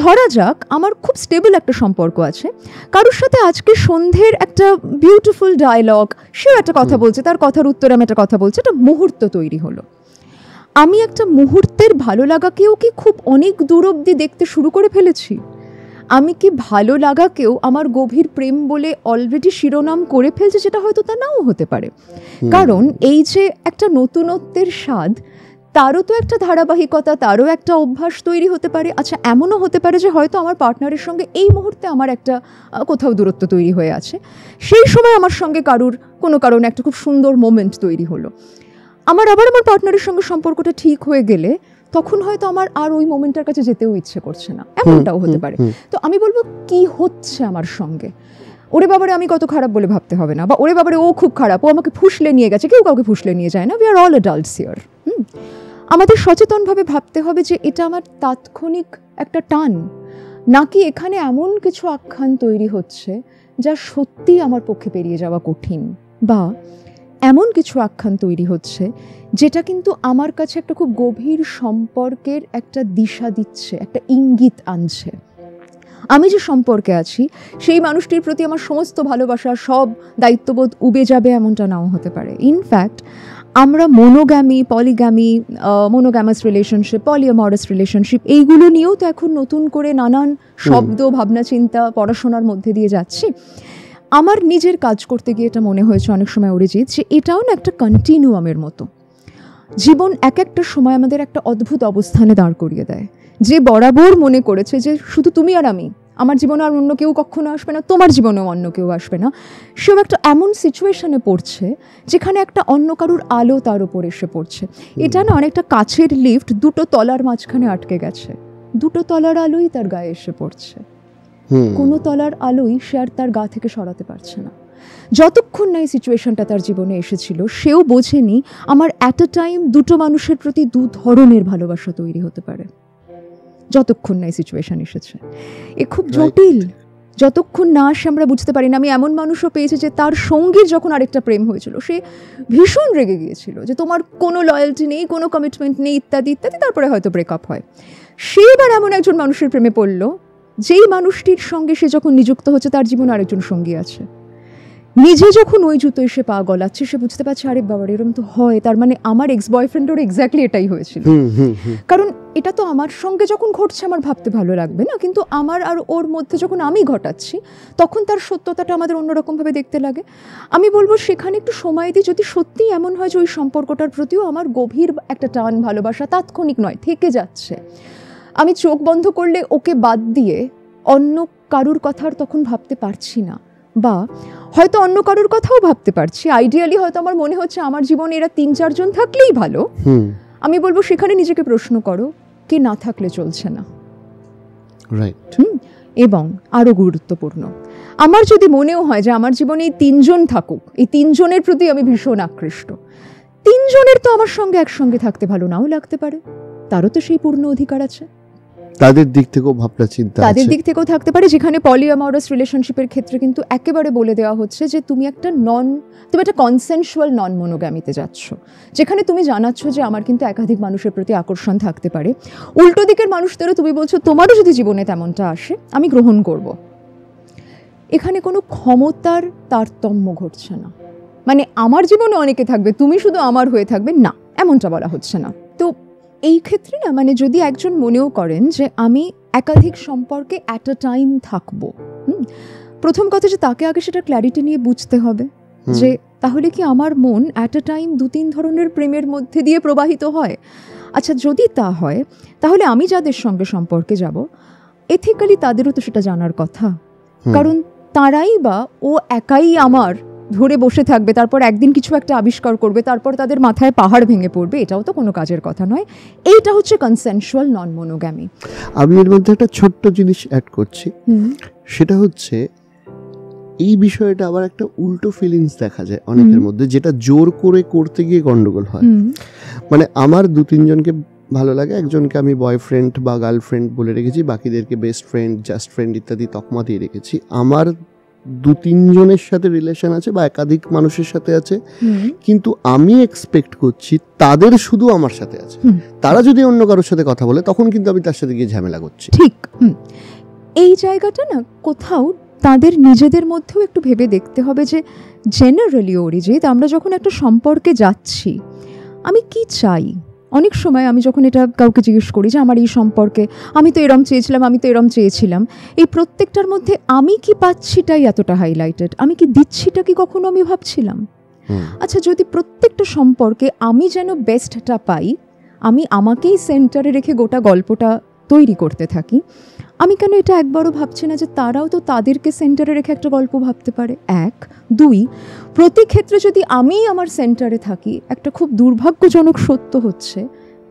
ধরা যাক আমার খুব স্টেবল একটা সম্পর্ক আছে, কারোর সাথে আজকে সন্ধ্যের একটা বিউটিফুল ডায়লগ, সেও একটা কথা বলছে, তার কথার উত্তরে আমি একটা কথা বলছি, একটা মুহূর্ত তৈরি হলো। আমি একটা মুহূর্তের ভালো লাগাকেও কি খুব অনেক দূর অবধি দেখতে শুরু করে ফেলেছি? আমি কি ভালো লাগাকেও আমার গভীর প্রেম বলে অলরেডি শিরোনাম করে ফেলছি? যেটা হয়তো তা নাও হতে পারে, কারণ এই যে একটা নতুনত্বের স্বাদ, তারও তো একটা ধারাবাহিকতা, তারও একটা অভ্যাস তৈরি হতে পারে। আচ্ছা, এমনও হতে পারে যে হয়তো আমার পার্টনারের সঙ্গে এই মুহূর্তে আমার একটা কোথাও দূরত্ব তৈরি হয়ে আছে, সেই সময় আমার সঙ্গে কারুর কোনো কারণে একটা খুব সুন্দর মোমেন্ট তৈরি হলো, আমার পার্টনারের সঙ্গে সম্পর্কটা ঠিক হয়ে গেলে তখন হয়তো আমার আর ওই মোমেন্টটার কাছে যেতেও ইচ্ছে করছে না, এমনটাও হতে পারে। তো আমি বলবো কি হচ্ছে আমার সঙ্গে, ওরে বাবারে আমি কত খারাপ বলে ভাবতে হবে না, বা ওরে বাবারে ও খুব খারাপ, ও আমাকে ফুসলে নিয়ে গেছে। কেউ কাউকে ফুসলে নিয়ে যায় না, we are all adults here. আমাদের সচেতনভাবে ভাবতে হবে যে এটা আমার তাৎক্ষণিক একটা টান, নাকি এখানে এমন কিছু আখ্যান তৈরি হচ্ছে যা সত্যি আমার পক্ষে পেরিয়ে যাওয়া কঠিন, বা এমন কিছু আখ্যান তৈরি হচ্ছে যেটা কিন্তু আমার কাছে একটা খুব গভীর সম্পর্কের একটা দিশা দিচ্ছে, একটা ইঙ্গিত আনছে। আমি যে সম্পর্কে আছি সেই মানুষটির প্রতি আমার সমস্ত ভালোবাসা, সব দায়িত্ববোধ উবে যাবে এমনটা নাও হতে পারে। ইনফ্যাক্ট আমরা মোনোগ্যামি, পলিগ্যামি, মোনোগ্যামাস রিলেশনশিপ, পলিঅ্যামরাস রিলেশনশিপ, এইগুলো নিয়েও তো এখন নতুন করে নানান শব্দ, ভাবনা, চিন্তা, পড়াশোনার মধ্যে দিয়ে যাচ্ছি। আমার নিজের কাজ করতে গিয়ে এটা মনে হয়েছে অনেক সময় অরিজিৎ যে এটাও না একটা কন্টিনিউয়ামের মতো। জীবন এক একটা সময় আমাদের একটা অদ্ভুত অবস্থানে দাঁড় করিয়ে দেয়, যে বরাবর মনে করেছে যে শুধু তুমি আর আমি, আমার জীবনে আর অন্য কেউ কখনো আসবে না, তোমার জীবনেও অন্য কেউ আসবে না, সেও একটা এমন সিচুয়েশনে পড়ছে যেখানে একটা অন্য কারুর আলো তার উপর এসে পড়ছে। এটা না অনেকটা কাছের লিফট, 2 তলার মাঝখানে আটকে গেছে, 2 তলার আলোই তার গায়ে এসে পড়ছে, কোনো তলার আলোই সে আর তার গা থেকে সরাতে পারছে না। যতক্ষণ না এই সিচুয়েশনটা তার জীবনে এসেছিল সেও বোঝেনি আমার অ্যাট আ টাইম 2 মানুষের প্রতি 2 ধরনের ভালোবাসা তৈরি হতে পারে। যতক্ষণ না এই সিচুয়েশন এসেছে, এ খুব জটিল। যতক্ষণ না আসে আমরা বুঝতে পারি না। আমি এমন মানুষও পেয়েছি যে তার সঙ্গীর যখন আরেকটা প্রেম হয়েছিল সে ভীষণ রেগে গিয়েছিল যে তোমার কোনো লয়্যালটি নেই, কোনো কমিটমেন্ট নেই, ইত্যাদি ইত্যাদি। তারপরে হয়তো ব্রেকআপ হয়। সে এবার এমন একজন মানুষের প্রেমে পড়লো যেই মানুষটির সঙ্গে সে যখন নিযুক্ত হচ্ছে তার জীবনে আরেকজন সঙ্গী আছে। নিজে যখন ওই জুতো এসে পা গলাচ্ছে সে বুঝতে পারছে আরে বাবার এরকম তো হয়, তার মানে আমার এক্স বয়ফ্রেন্ডেরও এক্স্যাক্টলি এটাই হয়েছিল। কারণ এটা তো আমার সঙ্গে যখন ঘটছে আমার ভাবতে ভালো লাগবে না, কিন্তু আমার আর ওর মধ্যে যখন আমি ঘটাচ্ছি তখন তার সত্যতাটা আমাদের অন্যরকমভাবে দেখতে লাগে। আমি বলবো সেখানে একটু সময় দিই, যদি সত্যিই এমন হয় যে ওই সম্পর্কটার প্রতিও আমার গভীর একটা টান, ভালোবাসা তাৎক্ষণিক নয়, থেকে যাচ্ছে, আমি চোখ বন্ধ করলে ওকে বাদ দিয়ে অন্য কারুর কথা আর তখন ভাবতে পারছি না, বা হয়তো অন্য কারোর কথাও ভাবতে পারছি। আইডিয়ালি হয়তো আমার মনে হচ্ছে আমার জীবনে এরা 3-4 জন থাকলেই ভালো। আমি বলবো সেখানে নিজেকে প্রশ্ন করো, কে না থাকলে চলছে না। রাইট। এবং আরও গুরুত্বপূর্ণ, আমার যদি মনেও হয় যে আমার জীবনে এই 3 জন থাকুক, এই 3 জনের প্রতি আমি ভীষণ আকৃষ্ট, 3 জনের তো আমার সঙ্গে একসঙ্গে থাকতে ভালো নাও লাগতে পারে, তারও তো সেই পূর্ণ অধিকার আছে। তাদের দিক থেকেও ভাবনা চিন্তা আছে, তাদের দিক থেকেও থাকতে পারে। যেখানে পলিঅ্যামরাস রিলেশনশিপের ক্ষেত্রে কিন্তু একেবারে বলে দেওয়া হচ্ছে যে তুমি একটা কনসেনসুয়াল নন মোনোগ্যামিতে যাচ্ছ, যেখানে তুমি জানাচ্ছ যে আমার কিন্তু একাধিক মানুষের প্রতি আকর্ষণ থাকতে পারে। উল্টো দিকের মানুষদেরও তুমি বলছো তোমারও যদি জীবনে তেমনটা আসে আমি গ্রহণ করব। এখানে কোনো ক্ষমতার তারতম্য ঘটছে না, মানে আমার জীবনে অনেকে থাকবে, তুমি শুধু আমার হয়ে থাকবে, না, এমনটা বলা হচ্ছে না। তো এই ক্ষেত্রে না, মানে যদি একজন মনেও করেন যে আমি একাধিক সম্পর্কে অ্যাট আ টাইম থাকবো, প্রথম কথা যে তাকে আগে সেটা ক্ল্যারিটি নিয়ে বুঝতে হবে যে তাহলে কি আমার মন অ্যাট আ টাইম 2-3 ধরনের প্রেমের মধ্যে দিয়ে প্রবাহিত হয়। আচ্ছা, যদি তা হয় তাহলে আমি যাদের সঙ্গে সম্পর্কে যাব এথিক্যালি তাদেরও তো সেটা জানার কথা, কারণ তারাই বা ও একাই আমার ধরে বসে থাকবে, তারপর একদিন কিছু একটা আবিষ্কার করবে, তারপর তাদের মাথায় পাহাড় ভেঙে পড়বে, এটাও তো কোনো কাজের কথা নয়। এইটা হচ্ছে কনসেনসুয়াল নন মনোগ্যামি। আমি এর মধ্যে একটা ছোট্ট জিনিস অ্যাড করছি, সেটা হচ্ছে এই বিষয়টা আবার একটা উল্টো ফিলিংস দেখা যায় অনেকের মধ্যে, যেটা জোর করে করতে গিয়ে গন্ডগোল হয়। মানে আমার 2-3 জনকে ভালো লাগে, একজনকে আমি বয়ফ্রেন্ড বা গার্লফ্রেন্ড বলে রেখেছি, বাকিদেরকে বেস্ট ফ্রেন্ড, জাস্ট ফ্রেন্ড ইত্যাদি তকমা দিয়ে রেখেছি। আমার 2-3 জনের সাথে রিলেশন আছে বা একাধিক মানুষের সাথে আছে, কিন্তু আমি এক্সপেক্ট করছি তাদের শুধু আমার সাথে আছে। তারা যদি অন্য কারোর সাথে কথা বলে তখন কিন্তু আমি তার সাথে গিয়ে ঝামেলা করছি। ঠিক, এই জায়গাটা না কোথাও তাদের নিজেদের মধ্যেও একটু ভেবে দেখতে হবে যে জেনারেলি অরিজিৎ, আমরা যখন একটা সম্পর্কে যাচ্ছি আমি কি চাই। অনেক সময় আমি যখন এটা কাউকে জিজ্ঞেস করি যে আমার এই সম্পর্কে আমি তো এরম চেয়েছিলাম, আমি তো এরম চেয়েছিলাম, এই প্রত্যেকটার মধ্যে আমি কি পাচ্ছিটাই এতটা হাইলাইটেড, আমি কি দিচ্ছিটা কি কখনো আমি ভাবছিলাম? আচ্ছা, যদি প্রত্যেকটা সম্পর্কে আমি যেন বেস্টটা পাই, আমি আমাকেই সেন্টারে রেখে গোটা গল্পটা তৈরি করতে থাকি, আমি কেন এটা একবারও ভাবছি না যে তারাও তো তাদেরকে সেন্টারে রেখে একটা গল্প ভাবতে পারে? 1, 2, প্রতি ক্ষেত্রে যদি আমি আমার সেন্টারে থাকি, একটা খুব দুর্ভাগ্যজনক সত্য হচ্ছে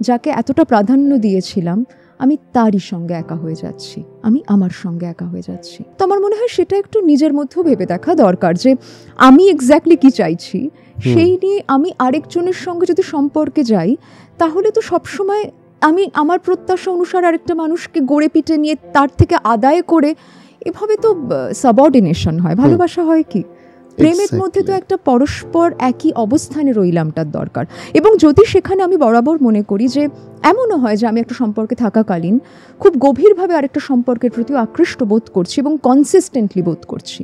যাকে এতটা প্রাধান্য দিয়েছিলাম আমি তারই সঙ্গে একা হয়ে যাচ্ছি, আমি আমার সঙ্গে একা হয়ে যাচ্ছি। তো আমার মনে হয় সেটা একটু নিজের মধ্যেও ভেবে দেখা দরকার যে আমি এক্স্যাক্টলি কি চাইছি, সেই নিয়ে আমি আরেকজনের সঙ্গে যদি সম্পর্কে যাই তাহলে তো সবসময় আমি আমার প্রত্যাশা অনুসারে আরেকটা মানুষকে গড়ে পিটে নিয়ে তার থেকে আদায় করে, এভাবে তো সাবঅর্ডিনেশন হয়। ভালোবাসা হয় কি? প্রেমের মধ্যে তো একটা পরস্পর একই অবস্থানে রইলামটার দরকার। এবং যদি সেখানে আমি বরাবর মনে করি যে এমনও হয় যে আমি একটা সম্পর্কে থাকাকালীন খুব গভীরভাবে আরেকটা সম্পর্কের প্রতি আকৃষ্ট বোধ করছি এবং কনসিস্টেন্টলি বোধ করছি,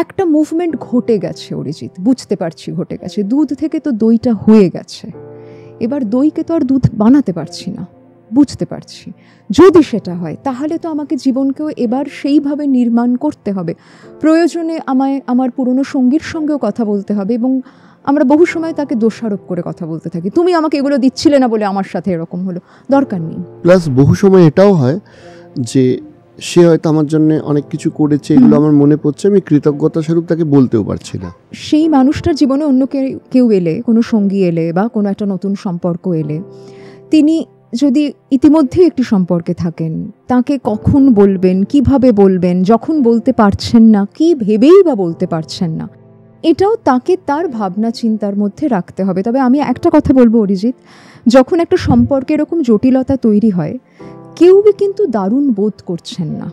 একটা মুভমেন্ট ঘটে গেছে অরিজিৎ, বুঝতে পারছি ঘটে গেছে, দুধ থেকে তো দইটা হয়ে গেছে, এবার দইকে তো আর দুধ বানাতে পারছি না, বুঝতে পারছি। যদি সেটা হয় তাহলে তো আমাকে জীবনকেও এবার সেইভাবে নির্মাণ করতে হবে। প্রয়োজনে আমায় আমার পুরনো সঙ্গীর সঙ্গেও কথা বলতে হবে, এবং আমরা বহু সময় তাকে দোষারোপ করে কথা বলতে থাকি, তুমি আমাকে এগুলো দিচ্ছিলে না বলে আমার সাথে এরকম হলো, দরকার নেই। প্লাস বহু সময় এটাও হয় যে সে হয়তো আমার জন্য অনেক কিছু করেছে, এগুলো আমার মনে পড়ছে, আমি কৃতজ্ঞতা স্বরূপ তাকে বলতেও পারছি না। সেই মানুষটার জীবনে অন্য কেউ এলে, কোনো সঙ্গী এলে বা কোনো একটা নতুন সম্পর্ক এলে, তিনি যদি ইতিমধ্যে একটি সম্পর্কে থাকেন, তাকে কখন বলবেন, কিভাবে বলবেন, যখন বলতে পারছেন না কি ভেবেই বা বলতে পারছেন না, এটাও তাকে তার ভাবনা চিন্তার মধ্যে রাখতে হবে। তবে আমি একটা কথা বলবো অরিজিৎ, যখন একটা সম্পর্কে এরকম জটিলতা তৈরি হয়, কেউ কিন্তু দারুণ বোধ করছেন না,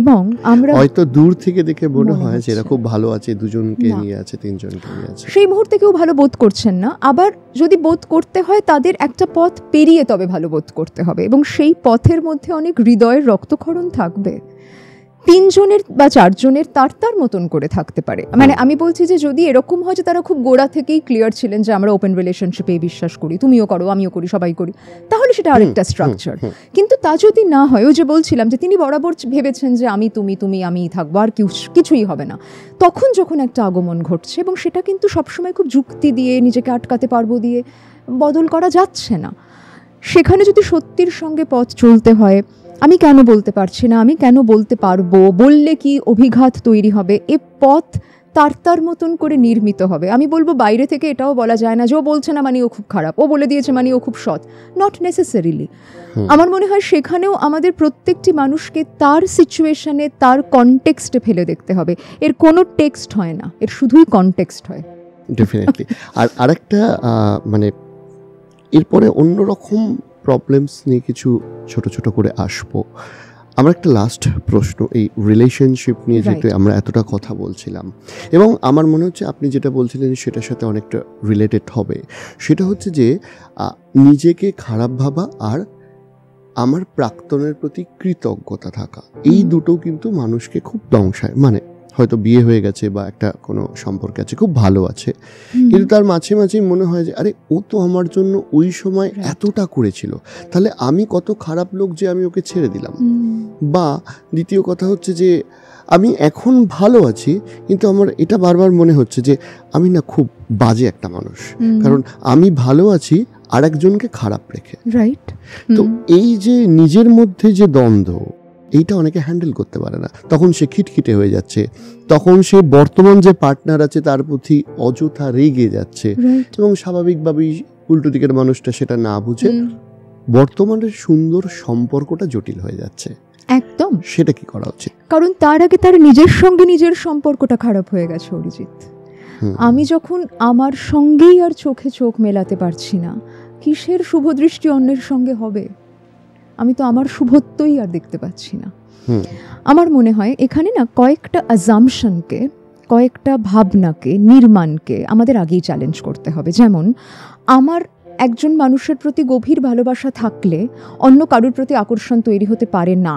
এবং আমরা হয়তো দূর থেকে দেখে মনে হয় যে এরা খুব ভালো আছে, দুজনকে নিয়ে আছে, 3 জনকে নিয়ে আছে, সেই মুহূর্তে কেউ ভালো বোধ করছেন না। আবার যদি বোধ করতে হয় তাদের একটা পথ পেরিয়ে তবে ভালো বোধ করতে হবে, এবং সেই পথের মধ্যে অনেক হৃদয়ের রক্তক্ষরণ থাকবে। 3 জনের বা 4 জনের তার মতন করে থাকতে পারে। মানে আমি বলছি যে যদি এরকম হয় যে তারা খুব গোড়া থেকেই ক্লিয়ার ছিলেন যে আমরা ওপেন রিলেশনশিপে বিশ্বাস করি, তুমিও করো, আমিও করি, সবাই করি, তাহলে সেটা আরেকটা স্ট্রাকচার। কিন্তু তা যদি না হয়, ওই যে বলছিলাম যে তিনি বরাবর ভেবেছেন যে আমি তুমি আমিই থাকবো, আর কিছুই হবে না, তখন যখন একটা আগমন ঘটছে, এবং সেটা কিন্তু সবসময় খুব যুক্তি দিয়ে নিজেকে আটকাতে পারবো দিয়ে বদল করা যাচ্ছে না, সেখানে যদি সত্যির সঙ্গে পথ চলতে হয়, আমি কেন বলতে পারছি না, আমি কেন বলতে পারবো, বললে কি অভিঘাত তৈরি হবে, এ পথ তার মতন করে নির্মিত হবে। আমি বলবো বাইরে থেকে এটাও বলা যায় না যে ও বলছে না মানে ও খুব খারাপ, ও বলে দিয়েছে মানে ও খুব সৎ, নট নেসেসারিলি। আমার মনে হয় সেখানেও আমাদের প্রত্যেকটি মানুষকে তার সিচুয়েশনে, তার কনটেক্সটে ফেলে দেখতে হবে। এর কোনো টেক্সট হয় না, এর শুধুই কনটেক্সট হয়। ডেফিনেটলি। আর আরেকটা মানে এরপরে অন্যরকম প্রবলেমস নিয়ে কিছু ছোট ছোট করে আসবো। আমার একটা লাস্ট প্রশ্ন, এই রিলেশনশিপ নিয়ে যেহেতু আমরা এতটা কথা বলছিলাম, এবং আমার মনে হচ্ছে আপনি যেটা বলছিলেন সেটার সাথে অনেকটা রিলেটেড হবে, সেটা হচ্ছে যে নিজেকে খারাপ ভাবা আর আমার প্রাক্তনের প্রতি কৃতজ্ঞতা থাকা, এই দুটো কিন্তু মানুষকে খুব ধ্বংসায়। মানে হয়তো বিয়ে হয়ে গেছে বা একটা কোনো সম্পর্কে আছে, খুব ভালো আছে, কিন্তু তার মাঝে মাঝেই মনে হয় যে আরে ও তো আমার জন্য ওই সময় এতটা করেছিল, তাহলে আমি কত খারাপ লোক যে আমি ওকে ছেড়ে দিলাম। বা দ্বিতীয় কথা হচ্ছে যে আমি এখন ভালো আছি, কিন্তু আমার এটা বারবার মনে হচ্ছে যে আমি না খুব বাজে একটা মানুষ, কারণ আমি ভালো আছি আর একজনকে খারাপ রেখে। রাইট। তো এই যে নিজের মধ্যে যে দ্বন্দ্ব, এইটা অনেকে হ্যান্ডেল করতে পারে না, তখন সে খিটখিটে হয়ে যাচ্ছে, তখন সে বর্তমান যে পার্টনার আছে তার প্রতি অযথা রেগে যাচ্ছে, এবং স্বাভাবিকভাবেই উল্টো দিকের মানুষটা সেটা না বুঝে বর্তমানের সুন্দর সম্পর্কটা জটিল হয়ে যাচ্ছে। একদম। সেটা কি করা উচিত? কারণ তার আগে তার নিজের সঙ্গে নিজের সম্পর্কটা খারাপ হয়ে গেছে অরিজিৎ। আমি যখন আমার সঙ্গেই আর চোখে চোখ মেলাতে পারছি না, কিসের শুভদৃষ্টি অন্যের সঙ্গে হবে? আমি তো আমার শুভত্বই আর দেখতে পাচ্ছি না। আমার মনে হয় এখানে না কয়েকটা অ্যাজাম্পশনকে, কয়েকটা ভাবনাকে, নির্মাণকে আমাদের আগেই চ্যালেঞ্জ করতে হবে। যেমন আমার একজন মানুষের প্রতি গভীর ভালোবাসা থাকলে অন্য কারোর প্রতি আকর্ষণ তৈরি হতে পারে না।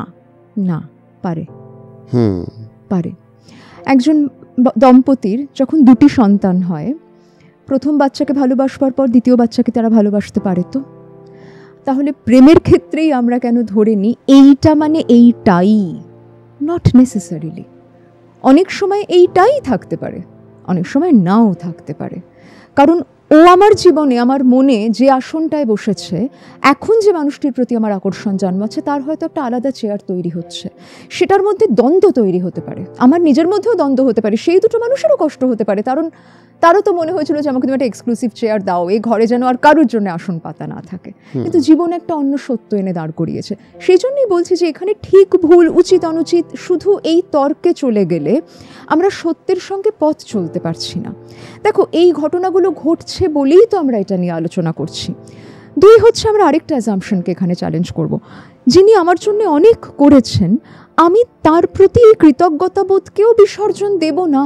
না, পারে। পারে। একজন দম্পতির যখন দুটি সন্তান হয়, প্রথম বাচ্চাকে ভালোবাসবার পর দ্বিতীয় বাচ্চাকে তারা ভালোবাসতে পারে তো? তাহলে প্রেমের ক্ষেত্রেই আমরা কেন ধরে নিই এইটা মানে এইটাই? Not necessarily. অনেক সময় এইটাই থাকতে পারে, অনেক সময় নাও থাকতে পারে। কারণ ও আমার জীবনে, আমার মনে যে আসনটায় বসেছে, এখন যে মানুষটির প্রতি আমার আকর্ষণ জন্মাচ্ছে, তার হয়তো একটা আলাদা চেয়ার তৈরি হচ্ছে, সেটার মধ্যে দ্বন্দ্ব তৈরি হতে পারে, আমার নিজের মধ্যেও দ্বন্দ্ব হতে পারে, সেই দুটো মানুষেরও কষ্ট হতে পারে, কারণ তারও তো মনে হয়েছিল যে আমাকে তুমি একটা এক্সক্লুসিভ চেয়ার দাও, এই ঘরে যেন আর কারোর জন্য আসন পাতা না থাকে। কিন্তু জীবনে একটা অন্য সত্য এনে দাঁড় করিয়েছে। সেই জন্যই বলছি যে এখানে ঠিক ভুল, উচিত অনুচিত শুধু এই তর্কে চলে গেলে আমরা সত্যের সঙ্গে পথ চলতে পারছি না। দেখো, এই ঘটনাগুলো ঘটছে বলেই তো আমরা এটা নিয়ে আলোচনা করছি। দুই হচ্ছে, আমরা আরেকটা অ্যাজাম্পশনকে এখানে চ্যালেঞ্জ করব। যিনি আমার জন্য অনেক করেছেন, আমি তার প্রতি এই কৃতজ্ঞতাবোধকেও বিসর্জন দেব না।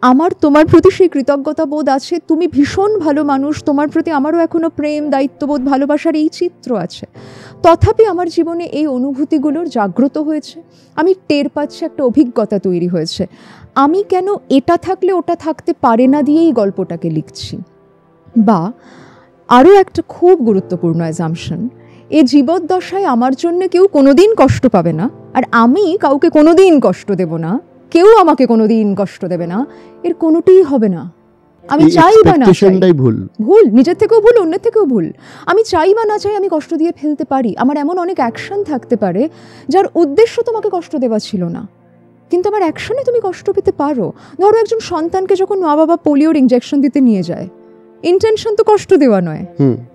আমার তোমার প্রতি সেই কৃতজ্ঞতা বোধ আছে, তুমি ভীষণ ভালো মানুষ, তোমার প্রতি আমারও এখনো প্রেম, দায়িত্ববোধ, ভালোবাসার এই চিত্র আছে। তথাপি আমার জীবনে এই অনুভূতিগুলোর জাগ্রত হয়েছে, আমি টের পাচ্ছি, একটা অভিজ্ঞতা তৈরি হয়েছে। আমি কেন এটা থাকলে ওটা থাকতে পারে না দিয়েই গল্পটাকে লিখছি? বা আরও একটা খুব গুরুত্বপূর্ণ অ্যাজাম্পশন, এ জীবদ্দশায় আমার জন্য কেউ কোনোদিন কষ্ট পাবে না, আর আমি কাউকে কোনোদিন কষ্ট দেব না, কেউ আমাকে কোনোদিন কষ্ট দেবে না, এর কোনোটিই হবে না। আমি চাই বা না চাই, ভুল, নিজের থেকেও ভুল, অন্যের থেকেও ভুল। আমি চাই বা না চাই আমি কষ্ট দিয়ে ফেলতে পারি। আমার এমন অনেক অ্যাকশন থাকতে পারে যার উদ্দেশ্য তোমাকে কষ্ট দেওয়া ছিল না, কিন্তু আমার অ্যাকশনে তুমি কষ্ট পেতে পারো। ধরো, একজন সন্তানকে যখন মা বাবা পোলিওর ইঞ্জেকশন দিতে নিয়ে যায়, ইন্টেনশন তো কষ্ট দেওয়া নয়,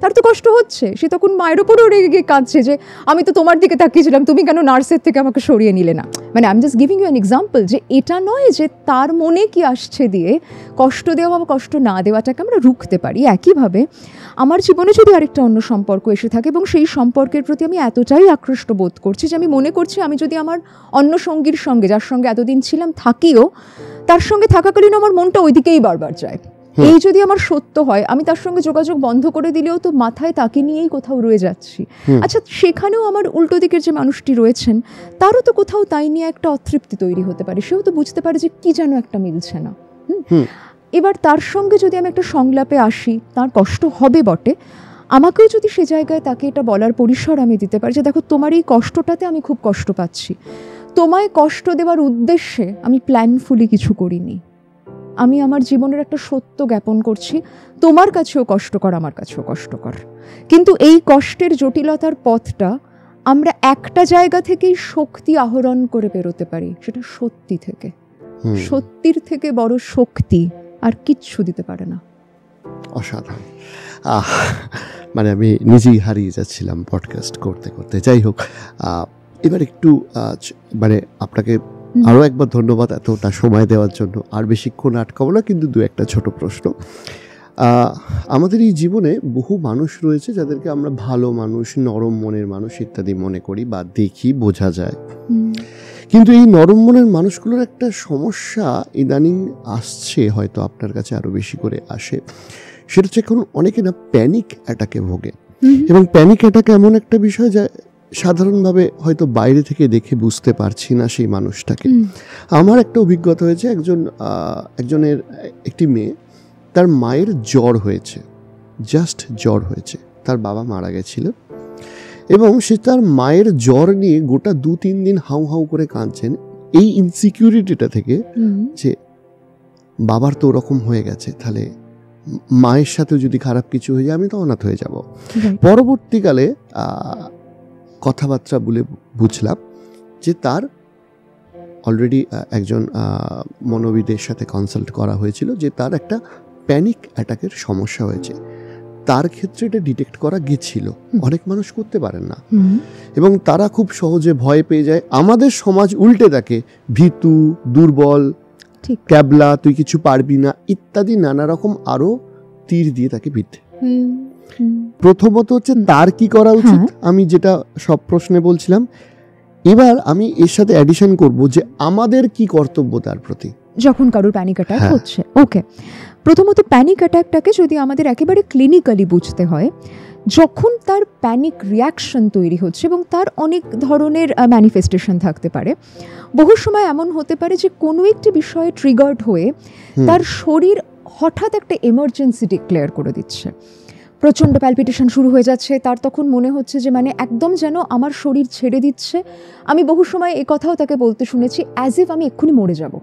তার তো কষ্ট হচ্ছে, সে তখন মায়ের ওপরও রেগে গিয়ে কাঁদছে যে আমি তো তোমার দিকে তাকিয়েছিলাম, তুমি কেন নার্সের থেকে আমাকে সরিয়ে নিলে না। মানে I am just giving you an example, যে এটা নয় যে তার মনে কি আসছে দিয়ে কষ্ট দেওয়া বা কষ্ট না দেওয়াটাকে আমরা রুখতে পারি। একইভাবে আমার জীবনে যদি আরেকটা অন্য সম্পর্ক এসে থাকে এবং সেই সম্পর্কের প্রতি আমি এতটাই আকৃষ্ট বোধ করছি যে আমি মনে করছি আমি যদি আমার অন্য সঙ্গীর সঙ্গে, যার সঙ্গে এতদিন ছিলাম, থাকিও, তার সঙ্গে থাকাকালীন আমার মনটা ওইদিকেই বারবার যায়, এই যদি আমার সত্য হয়, আমি তার সঙ্গে যোগাযোগ বন্ধ করে দিলেও তো মাথায় তাকে নিয়েই কোথাও রয়ে যাচ্ছি। আচ্ছা, সেখানেও আমার উল্টো দিকের যে মানুষটি রয়েছেন, তারও তো কোথাও তাই নিয়ে একটা অতৃপ্তি তৈরি হতে পারে, সেও তো বুঝতে পারে যে কি যেন একটা মিলছে না। এবার তার সঙ্গে যদি আমি একটা সংলাপে আসি, তার কষ্ট হবে বটে, আমাকেও যদি সে জায়গায় তাকে এটা বলার পরিসর আমি দিতে পারি যে দেখো, তোমার এই কষ্টটাতে আমি খুব কষ্ট পাচ্ছি, তোমায় কষ্ট দেওয়ার উদ্দেশ্যে আমি প্ল্যানফুলি কিছু করিনি, আমি আমার জীবনের একটা সত্য জ্ঞাপন করছি, তোমার কাছেও কষ্টকর, আমার কাছেও কষ্টকর, কিন্তু এই কষ্টের জটিলতার পথটা আমরা একটা জায়গা থেকেই শক্তি আহরণ করে বেরোতে পারি, সেটা সত্যি থেকে। সত্যির থেকে বড় শক্তি আর কিচ্ছু দিতে পারে না। অসাধারণ। মানে আমি নিজেই হারিয়ে যাচ্ছিলাম পডকাস্ট করতে করতে। যাই হোক, এবার একটু মানে আপনাকে আরও একবার ধন্যবাদ এতটা সময় দেওয়ার জন্য। আর বেশিক্ষণ আটকাবো না, কিন্তু দু একটা ছোট প্রশ্ন। আমাদের এই জীবনে বহু মানুষ রয়েছে যাদেরকে আমরা ভালো মানুষ, নরম মনের মানুষ ইত্যাদি মনে করি বা দেখি, বোঝা যায়। কিন্তু এই নরম মনের মানুষগুলোর একটা সমস্যা ইদানিং আসছে, হয়তো আপনার কাছে আরও বেশি করে আসে, সেটা হচ্ছে এখন অনেকে না প্যানিক অ্যাটাকে ভোগে। এবং প্যানিক অ্যাটাক এমন একটা বিষয় যা সাধারণভাবে হয়তো বাইরে থেকে দেখে বুঝতে পারছি না সেই মানুষটাকে। আমার একটা অভিজ্ঞতা হয়েছে, একজনের একটি মেয়ে, তার মায়ের জ্বর হয়েছে, জাস্ট জ্বর হয়েছে, তার বাবা মারা গেছিল, এবং সে তার মায়ের জ্বর নিয়ে গোটা 2-3 দিন হাউ হাউ করে কাঁদছেন এই ইনসিকিউরিটিটা থেকে, যে বাবার তো ওরকম হয়ে গেছে, তাহলে মায়ের সাথেও যদি খারাপ কিছু হয়ে যায় আমি তো অনাথ হয়ে যাব। পরবর্তীকালে কথাবার্তা বলে বুঝলাম যে তার অলরেডি একজন মনোবিদের সাথে কনসাল্ট করা হয়েছিল, যে তার একটা প্যানিক অ্যাটাকের সমস্যা হয়েছে। তার ক্ষেত্রে এটা ডিটেক্ট করা গেছিল, অনেক মানুষ করতে পারেন না, এবং তারা খুব সহজে ভয় পেয়ে যায়। আমাদের সমাজ উল্টে থাকে, ভীতু, দুর্বল, ক্যাবলা, তুই কিছু পারবি না ইত্যাদি নানা রকম আরো তীর দিয়ে তাকে বিদ্ধে। প্রথমত হচ্ছে তার কি করা উচিত, আমি যেটা সব প্রশ্নে বলছিলাম, এবার আমি এর সাথে অ্যাডিশন করব যে আমাদের কি কর্তব্য তার প্রতি যখন কারোর প্যানিক অ্যাটাক হচ্ছে। ওকে, প্রথমত প্যানিক অ্যাটাকটাকে যদি আমাদের একেবারে ক্লিনিক্যালি বুঝতে হয়, যখন তার প্যানিক রিয়াকশন তৈরি হচ্ছে, এবং তার অনেক ধরনের ম্যানিফেস্টেশন থাকতে পারে। বহু সময় এমন হতে পারে যে কোনো একটি বিষয়ে ট্রিগার্ড হয়ে তার শরীর হঠাৎ একটা এমার্জেন্সি ডিক্লেয়ার করে দিচ্ছে, প্রচণ্ড প্যালপিটেশন শুরু হয়ে যাচ্ছে, তার তখন মনে হচ্ছে যে মানে একদম যেন আমার শরীর ছেড়ে দিচ্ছে। আমি বহু সময় এ কথাও তাকে বলতে শুনেছি, অ্যাজ ইফ আমি এক্ষুনি মরে যাব,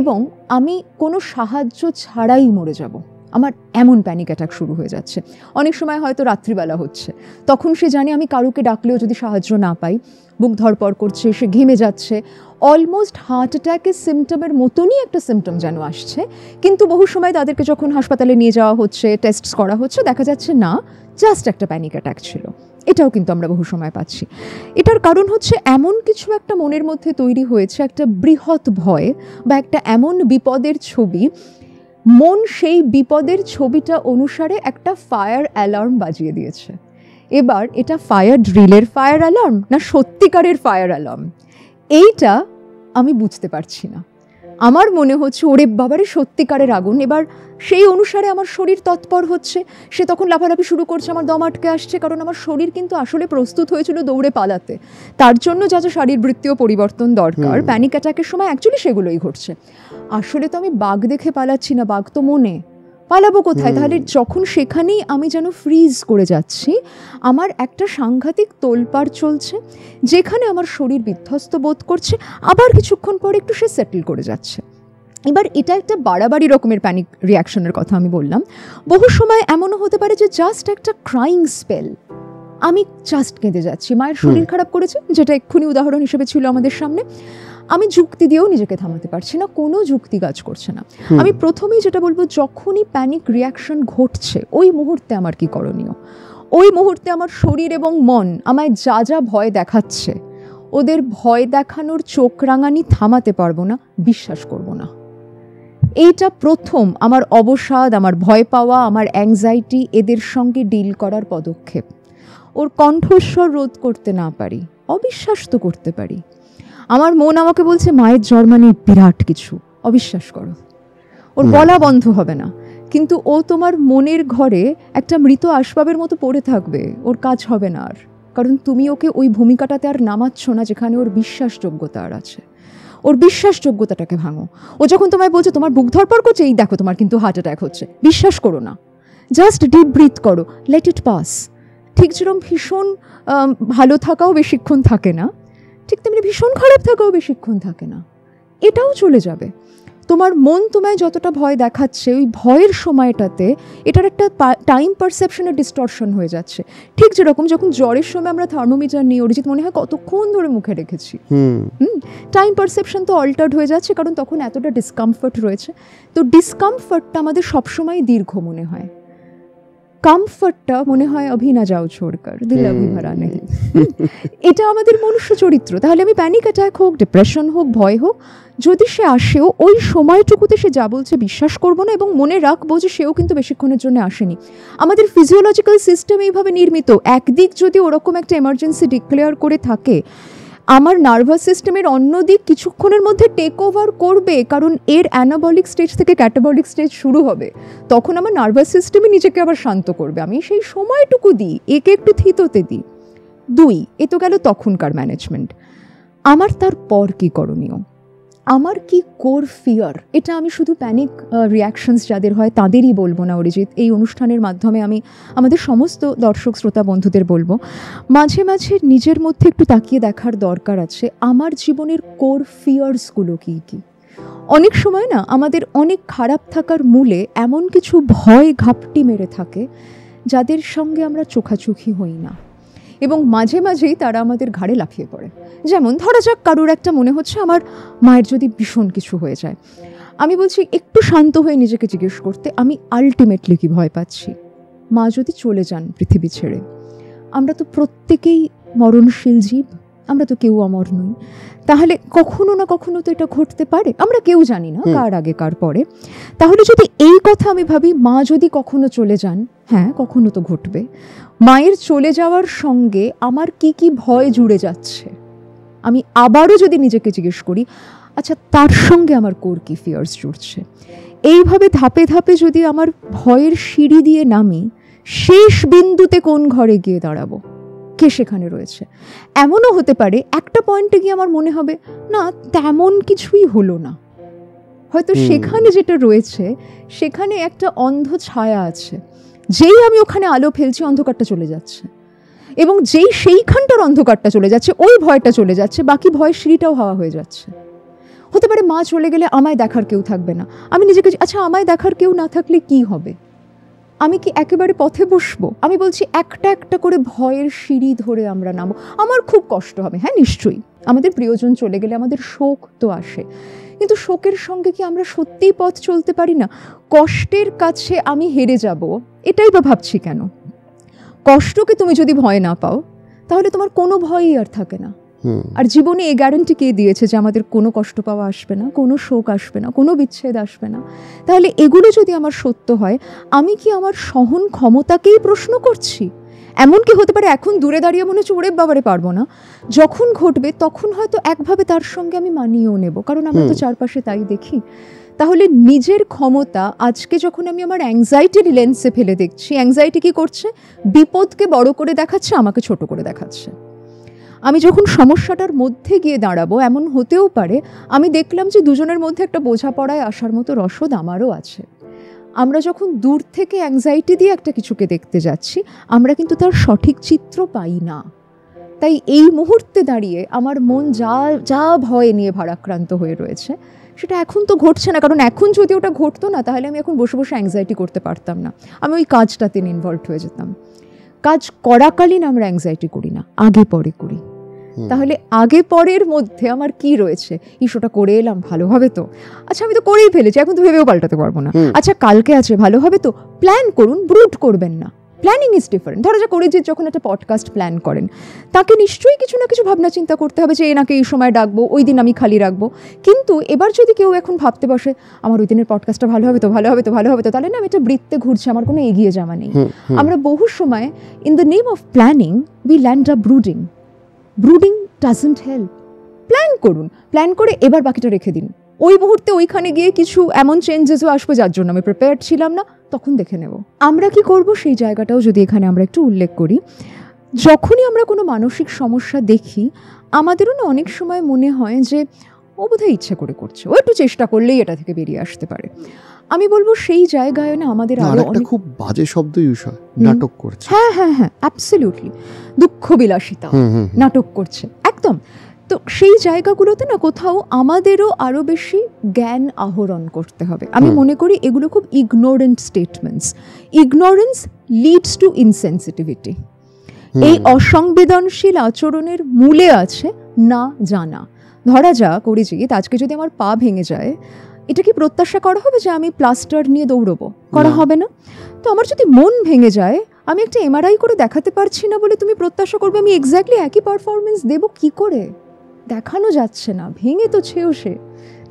এবং আমি কোনো সাহায্য ছাড়াই মরে যাব, আমার এমন প্যানিক অ্যাটাক শুরু হয়ে যাচ্ছে। অনেক সময় হয়তো রাত্রিবেলা হচ্ছে, তখন সে জানে আমি কারুকে ডাকলেও যদি সাহায্য না পাই, বুক ধরপড় করছে, সে ঘেমে যাচ্ছে, অলমোস্ট হার্ট অ্যাটাকের সিমটমের মতনই একটা সিমটম যেন আসছে। কিন্তু বহু সময় তাদেরকে যখন হাসপাতালে নিয়ে যাওয়া হচ্ছে, টেস্ট করা হচ্ছে, দেখা যাচ্ছে না, জাস্ট একটা প্যানিক অ্যাটাক ছিল। এটাও কিন্তু আমরা বহু সময় পাচ্ছি। এটার কারণ হচ্ছে এমন কিছু একটা মনের মধ্যে তৈরি হয়েছে, একটা বৃহৎ ভয় বা একটা এমন বিপদের ছবি, মন সেই বিপদের ছবিটা অনুসারে একটা ফায়ার অ্যালার্ম বাজিয়ে দিয়েছে। এবার এটা ফায়ার ড্রিলের ফায়ার অ্যালার্ম না সত্যিকারের ফায়ার অ্যালার্ম, এইটা আমি বুঝতে পারছি না। আমার মনে হচ্ছে ওরে বাবারে সত্যিকারের আগুন। এবার সেই অনুসারে আমার শরীর তৎপর হচ্ছে, সে তখন লাফালাফি শুরু করছে, আমার দম আটকে আসছে, কারণ আমার শরীর কিন্তু আসলে প্রস্তুত হয়েছিল দৌড়ে পালাতে। তার জন্য যা যা শারীরবৃত্তীয় পরিবর্তন দরকার প্যানিক অ্যাটাকের সময় অ্যাকচুয়ালি সেগুলোই ঘটছে। আসলে তো আমি বাঘ দেখে পালাচ্ছি না, বাঘ তো মনে, পালাবো কোথায়? তাহলে যখন সেখানেই আমি যেন ফ্রিজ করে যাচ্ছি, আমার একটা সাংঘাতিক তোলপাড় চলছে, যেখানে আমার শরীর বিধ্বস্ত বোধ করছে, আবার কিছুক্ষণ পরে একটু সে সেটেল করে যাচ্ছে। এবার এটা একটা বাড়াবাড়ি রকমের প্যানিক রিয়াকশনের কথা আমি বললাম। বহু সময় এমনও হতে পারে যে জাস্ট একটা ক্রাইং স্পেল, আমি জাস্ট কেঁদে যাচ্ছি, মায়ের শরীর খারাপ করেছে, যেটা এক্ষুনি উদাহরণ হিসেবে ছিল আমাদের সামনে, আমি যুক্তি দিয়েও নিজেকে থামাতে পারছি না, কোনো যুক্তি কাজ করছে না। আমি প্রথমেই যেটা বলবো, যখনই প্যানিক রিয়াকশন ঘটছে ওই মুহূর্তে আমার কি করণীয়? ওই মুহূর্তে আমার শরীর এবং মন আমায় যা যা ভয় দেখাচ্ছে, ওদের ভয় দেখানোর চোখ রাঙানি থামাতে পারবো না, বিশ্বাস করব না। এইটা প্রথম আমার অবসাদ, আমার ভয় পাওয়া, আমার অ্যাংজাইটি, এদের সঙ্গে ডিল করার পদক্ষেপ। ওর কণ্ঠস্বর রোধ করতে না পারি, অবিশ্বাস তো করতে পারি। আমার মন আমাকে বলছে মায়ের জ্বর মানে বিরাট কিছু, অবিশ্বাস করো, ওর বলা বন্ধ হবে না, কিন্তু ও তোমার মনের ঘরে একটা মৃত আসবাবের মতো পড়ে থাকবে, ওর কাজ হবে না আর, কারণ তুমি ওকে ওই ভূমিকাটাতে আর নামাচ্ছ না যেখানে ওর বিশ্বাসযোগ্যতা আর আছে। ওর বিশ্বাসযোগ্যতাটাকে ভাঙো। ও যখন তোমায় বলছে তোমার বুক ধরপড় করছে, এই দেখো তোমার কিন্তু হার্ট অ্যাটাক হচ্ছে, বিশ্বাস করো না, জাস্ট ডিপ ব্রিথ করো, লেট ইট পাস। ঠিক যেরকম ভীষণ ভালো থাকাও বেশিক্ষণ থাকে না, ঠিক তেমনি ভীষণ খারাপ থাকাও বেশিক্ষণ থাকে না, এটাও চলে যাবে। তোমার মন তোমায় যতটা ভয় দেখাচ্ছে, ওই ভয়ের সময়টাতে এটার একটা টাইম পারসেপশনের ডিস্টরশন হয়ে যাচ্ছে। ঠিক যেরকম যখন জ্বরের সময় আমরা থার্মোমিটার নিয়ে অরিজিৎ মনে হয় কতক্ষণ ধরে মুখে রেখেছি, টাইম পারসেপশন তো অল্টার্ড হয়ে যাচ্ছে, কারণ তখন এতটা ডিসকমফর্ট রয়েছে। তো ডিসকমফর্টটা আমাদের সবসময় দীর্ঘ মনে হয়, কমফর্টটা মনে হয় অভি না যাও ছোড়কর দিল অভি ভরা নেই। এটা আমাদের মনুষ্য চরিত্র। তাহলে আমি প্যানিক অ্যাটাক হোক, ডিপ্রেশন হোক, ভয় হোক, যদি সে আসেও ওই সময়টুকুতে সে যা বলছে বিশ্বাস করবো না, এবং মনে রাখবো যে সেও কিন্তু বেশিক্ষণের জন্য আসেনি। আমাদের ফিজিওলজিক্যাল সিস্টেম এইভাবে নির্মিত, একদিক যদি ওরকম একটা এমার্জেন্সি ডিক্লেয়ার করে থাকে, আমার নার্ভাস সিস্টেমের অন্য দিক কিছুক্ষণের মধ্যে টেক ওভার করবে, কারণ এর অ্যানাবলিক স্টেজ থেকে ক্যাটাবলিক স্টেজ শুরু হবে। তখন আমার নার্ভাস সিস্টেমই নিজেকে আবার শান্ত করবে। আমি সেই সময়টুকু দিই, একে একটু থিততে দিই, 2 এ তো গেল তখনকার ম্যানেজমেন্ট। আমার তারপর কি করণীয়, আমার কি কোর ফিয়ার, এটা আমি শুধু প্যানিক রিয়াকশনস যাদের হয় তাদেরই বলবো না অরিজিৎ, এই অনুষ্ঠানের মাধ্যমে আমি আমাদের সমস্ত দর্শক শ্রোতা বন্ধুদের বলবো, মাঝে মাঝে নিজের মধ্যে একটু তাকিয়ে দেখার দরকার আছে আমার জীবনের কোর ফিয়ার্সগুলো কী কী। অনেক সময় না আমাদের অনেক খারাপ থাকার মূলে এমন কিছু ভয় ঘাপটি মেরে থাকে যাদের সঙ্গে আমরা চোখাচোখি হই না, এবং মাঝে মাঝেই তারা আমাদের ঘাড়ে লাফিয়ে পড়ে। যেমন ধরা যাক কারুর একটা মনে হচ্ছে আমার মায়ের যদি ভীষণ কিছু হয়ে যায়, আমি বলছি একটু শান্ত হয়ে নিজেকে জিজ্ঞেস করতে আমি আলটিমেটলি কি ভয় পাচ্ছি। মা যদি চলে যান পৃথিবী ছেড়ে, আমরা তো প্রত্যেকেই মরণশীল জীব, আমরা তো কেউ অমর নই, তাহলে কখনো না কখনো তো এটা ঘটতে পারে, আমরা কেউ জানি না কার আগে কার পরে। তাহলে যদি এই কথা আমি ভাবি, মা যদি কখনো চলে যান, হ্যাঁ কখনো তো ঘটবে, মায়ের চলে যাওয়ার সঙ্গে আমার কি কি ভয় জুড়ে যাচ্ছে, আমি আবারও যদি নিজেকে জিজ্ঞেস করি আচ্ছা তার সঙ্গে আমার কোর কি ফিয়ার্স জুড়ছে, এইভাবে ধাপে ধাপে যদি আমার ভয়ের সিঁড়ি দিয়ে নামি, শেষ বিন্দুতে কোন ঘরে গিয়ে দাঁড়াবো, কে সেখানে রয়েছে। এমনও হতে পারে একটা পয়েন্টে গিয়ে আমার মনে হবে না তেমন কিছুই হলো না, হয়তো সেখানে যেটা রয়েছে সেখানে একটা অন্ধ ছায়া আছে, যেই আমি ওখানে আলো ফেলছি অন্ধকারটা চলে যাচ্ছে, এবং যেই সেইখানটার অন্ধকারটা চলে যাচ্ছে ওই ভয়টা চলে যাচ্ছে, বাকি ভয়ের সিঁড়িটাও হাওয়া হয়ে যাচ্ছে। হতে পারে মা চলে গেলে আমায় দেখার কেউ থাকবে না, আমি নিজেকে আচ্ছা আমায় দেখার কেউ না থাকলে কি হবে, আমি কি একেবারে পথে বসবো? আমি বলছি একটা একটা করে ভয়ের সিঁড়ি ধরে আমরা নামো, আমার খুব কষ্ট হবে, হ্যাঁ নিশ্চয়ই, আমাদের প্রিয়জন চলে গেলে আমাদের শোক তো আসে, কিন্তু শোকের সঙ্গে কি আমরা সত্যিই পথ চলতে পারি না? কষ্টের কাছে আমি হেরে যাব এটাই বা ভাবছি কেন? কষ্টকে তুমি যদি ভয় না পাও তাহলে তোমার কোনো ভয়ই আর থাকে না। আর জীবনে এই গ্যারান্টি কে দিয়েছে যে আমাদের কোনো কষ্ট পাওয়া আসবে না, কোনো শোক আসবে না, কোনো বিচ্ছেদ আসবে না? তাহলে এগুলো যদি আমার সত্য হয়, আমি কি আমার সহন ক্ষমতাকেই প্রশ্ন করছি? এমনকি হতে পারে এখন দূরে দাঁড়িয়ে মনে হচ্ছে ওরে বাবারে পারবো না, যখন ঘটবে তখন হয়তো একভাবে তার সঙ্গে আমি মানিয়েও নেব, কারণ আমরা তো চারপাশে তাই দেখি। তাহলে নিজের ক্ষমতা আজকে যখন আমি আমার অ্যাংজাইটির লেন্সে ফেলে দেখছি, অ্যাংজাইটি কি করছে? বিপদকে বড় করে দেখাচ্ছে, আমাকে ছোট করে দেখাচ্ছে। আমি যখন সমস্যাটার মধ্যে গিয়ে দাঁড়াবো, এমন হতেও পারে আমি দেখলাম যে দুজনের মধ্যে একটা বোঝাপড়ায় আসার মতো রসদ আমারও আছে। আমরা যখন দূর থেকে অ্যাংজাইটি দিয়ে একটা কিছুকে দেখতে যাচ্ছি, আমরা কিন্তু তার সঠিক চিত্র পাই না। তাই এই মুহূর্তে দাঁড়িয়ে আমার মন যা যা ভয় নিয়ে ভারাক্রান্ত হয়ে রয়েছে, সেটা এখন তো ঘটছে না, কারণ এখন যদি ওটা ঘটতো না তাহলে আমি এখন বসে বসে অ্যাংজাইটি করতে পারতাম না, আমি ওই কাজটাতে ইনভলভ হয়ে যেতাম। কাজ করাকালীন আমরা অ্যাংজাইটি করি না, আগে পরে করি। তাহলে আগে পরের মধ্যে আমার কি রয়েছে? ইস্যুটা করে এলাম, ভালো হবে তো, আচ্ছা আমি তো করেই ফেলেছি, এখন তো ভেবেও পাল্টাতে পারবো না, আচ্ছা কালকে আছে, ভালো হবে তো। প্ল্যান করুন, ব্রুট করবেন না। Planning is different. ধরো যা অরিজিৎ যখন একটা পডকাস্ট প্ল্যান করেন, তাকে নিশ্চয়ই কিছু না কিছু ভাবনা চিন্তা করতে হবে যে এনাকে এই সময় ডাকবো, ওই দিন আমি খালি রাখবো। কিন্তু এবার যদি কেউ এখন ভাবতে বসে আমার ওই দিনের পডকাস্টটা ভালো হবে তো, ভালো হবে তো, ভালো হবে তো, তাহলে না আমি এটা বৃত্তে ঘুরছে, আমার কোনো এগিয়ে যাওয়া নেই। আমরা বহু সময় in the name of planning we land up brooding. Brooding doesn't help. Plan করুন, প্ল্যান করে এবার বাকিটা রেখে দিন। ওই মুহূর্তে ওইখানে গিয়ে কিছু এমন চেঞ্জেসও আসবে যার জন্য আমি প্রিপেয়ার্ড ছিলাম না, তখন দেখে নেব। আমরা কি করব সেই জায়গাটাও যদি এখানে আমরা একটু উল্লেখ করি। যখনই আমরা কোনো মানসিক সমস্যা দেখি, আমাদেরও না অনেক সময় মনে হয় যে ও বোধহয় ইচ্ছে করে করছে, ও একটু চেষ্টা করলেই এটা থেকে বেরিয়ে আসতে পারে। আমি বলবো সেই জায়গায় না আমাদের আরো অনেক খুব বাজে শব্দ ইউজ হয়, নাটক করছে। হ্যাঁ হ্যাঁ হ্যাঁ, অ্যাবসলিউটলি, দুঃখ বিলাসিতা, নাটক করছে একদম। তো সেই জায়গাগুলোতে না কোথাও আমাদেরও আরও বেশি জ্ঞান আহরণ করতে হবে। আমি মনে করি এগুলো খুব ignorant statements. Ignorance leads to insensitivity. এই অসংবেদনশীল আচরণের মূলে আছে না জানা। ধরা যাক অরিজিৎ, আজকে যদি আমার পা ভেঙে যায়, এটা কি প্রত্যাশা করা হবে যে আমি প্লাস্টার নিয়ে দৌড়বো? করা হবে না। তো আমার যদি মন ভেঙে যায়, আমি একটা এমআরআই করে দেখাতে পারছি না বলে তুমি প্রত্যাশা করবে আমি এক্স্যাক্টলি একই পারফরমেন্স দেবো? কি করে? দেখানো যাচ্ছে না, ভেঙে তো ছেও সে,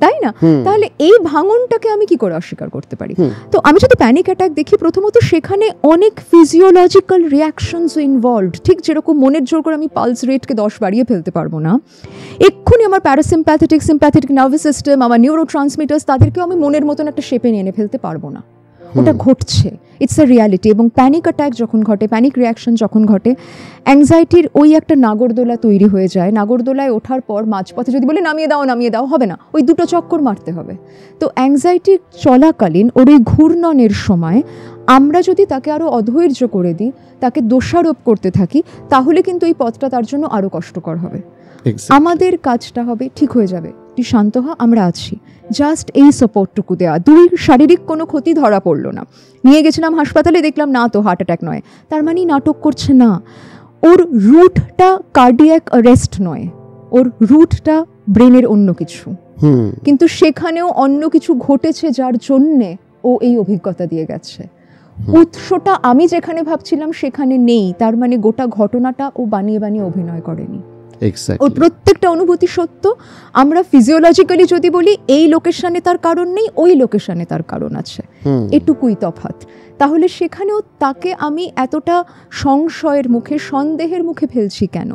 তাই না? তাহলে এই ভাঙনটাকে আমি কি করে অস্বীকার করতে পারি? তো আমি যদি প্যানিক অ্যাটাক দেখি, প্রথমত সেখানে অনেক ফিজিওলজিক্যাল রিয়াকশনস ইনভলভড। ঠিক যেরকম মনের জোর করে আমি পালস রেটকে 10 বাড়িয়ে ফেলতে পারবো না, এক্ষুনি আমার প্যারাসিম্প্যাথেটিক, সিম্প্যাথেটিক নার্ভাস সিস্টেম, আমার নিউরো ট্রান্সমিটার্স, তাদেরকেও আমি মনের মতন একটা শেপে এনে ফেলতে পারবো না। ওটা ঘটছে, ইটস আ রিয়ালিটি। এবং প্যানিক অ্যাটাক যখন ঘটে, প্যানিক রিয়াকশন যখন ঘটে, অ্যাংজাইটির ওই একটা নাগরদোলা তৈরি হয়ে যায়। নাগরদোলায় ওঠার পর মাঝপথে যদি বলে নামিয়ে দাও হবে না, ওই দুটো চক্কর মারতে হবে। তো অ্যাংজাইটি চলাকালীন ওর ওই ঘূর্ণনের সময় আমরা যদি তাকে আরও অধৈর্য করে দিই, তাকে দোষারোপ করতে থাকি, তাহলে কিন্তু এই পথটা তার জন্য আরও কষ্টকর হবে। আমাদের কাজটা হবে ঠিক হয়ে যাবে, তুই শান্ত হ, আমরা আছি, জাস্ট এই সাপোর্টটুকু দেওয়া। দুই শারীরিক কোনো ক্ষতি ধরা পড়লো না, নিয়ে গেছিলাম হাসপাতালে, দেখলাম না তো হার্ট অ্যাটাক নয়, তার মানে নাটক করছে না। ওর রুটটা কার্ডিয়াক অ্যারেস্ট নয়, ওর রুটটা ব্রেনের অন্য কিছু, কিন্তু সেখানেও অন্য কিছু ঘটেছে যার জন্যে ও এই অভিজ্ঞতা দিয়ে গেছে। উৎসটা আমি যেখানে ভাবছিলাম সেখানে নেই, তার মানে গোটা ঘটনাটা ও বানিয়ে বানিয়ে অভিনয় করেনি। ওর প্রত্যেকটা অনুভূতি সত্য। আমরা ফিজিওলজিক্যালি যদি বলি এই লোকেশনে তার কারণ নেই, ওই লোকেশনে তার কারণ আছে, এটুকুই তফাৎ। তাহলে সেখানেও তাকে আমি এতটা সংশয়ের মুখে, সন্দেহের মুখে ফেলছি কেন?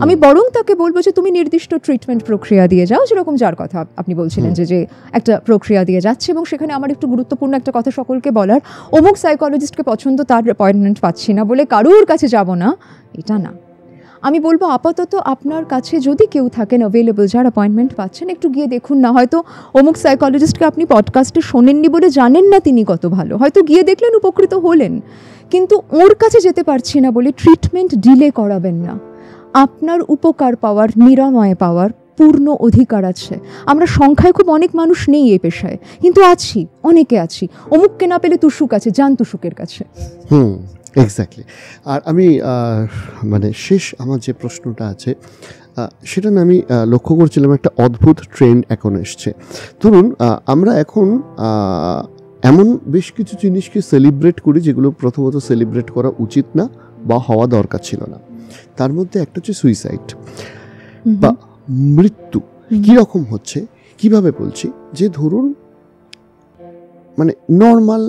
আমি বরং তাকে বলবো যে তুমি নির্দিষ্ট ট্রিটমেন্ট প্রক্রিয়া দিয়ে যাও, যেরকম যার কথা আপনি বলছিলেন যে একটা প্রক্রিয়া দিয়ে যাচ্ছে। এবং সেখানে আমার একটু গুরুত্বপূর্ণ একটা কথা সকলকে বলার, অমুক সাইকোলজিস্টকে পছন্দ, তার অ্যাপয়েন্টমেন্ট পাচ্ছি না বলে কারোর কাছে যাব না, এটা না। আমি বলবো আপাতত আপনার কাছে যদি কেউ থাকেন অ্যাভেলেবল, যার অ্যাপয়েন্টমেন্ট পাচ্ছেন, একটু গিয়ে দেখুন না। হয়তো অমুক সাইকোলজিস্টকে আপনি পডকাস্টে শোনেননি বলে জানেন না তিনি কত ভালো, হয়তো গিয়ে দেখলেন, উপকৃত হলেন, কিন্তু ওর কাছে যেতে পারছি না বলে ট্রিটমেন্ট ডিলে করাবেন না। আপনার উপকার পাওয়ার, নিরাময় পাওয়ার পূর্ণ অধিকার আছে। আমরা সংখ্যায় খুব অনেক মানুষ নেই এই পেশায়, কিন্তু আছি, অনেকে আছি। অমুককে না পেলে তুসুক আছে, যান তুসুকের কাছে। এক্স্যাক্টলি। আর আমি মানে শেষ আমার যে প্রশ্নটা আছে সেটা না, আমি লক্ষ্য করছিলাম একটা অদ্ভুত ট্রেন্ড এখন এসছে। ধরুন আমরা এখন এমন বেশ কিছু জিনিসকে সেলিব্রেট করি যেগুলো প্রথমত সেলিব্রেট করা উচিত না বা হওয়া দরকার ছিল না। তার মধ্যে একটা হচ্ছে সুইসাইড বা মৃত্যু। কীরকম হচ্ছে, কিভাবে বলছি, যে ধরুন মানে নর্মাল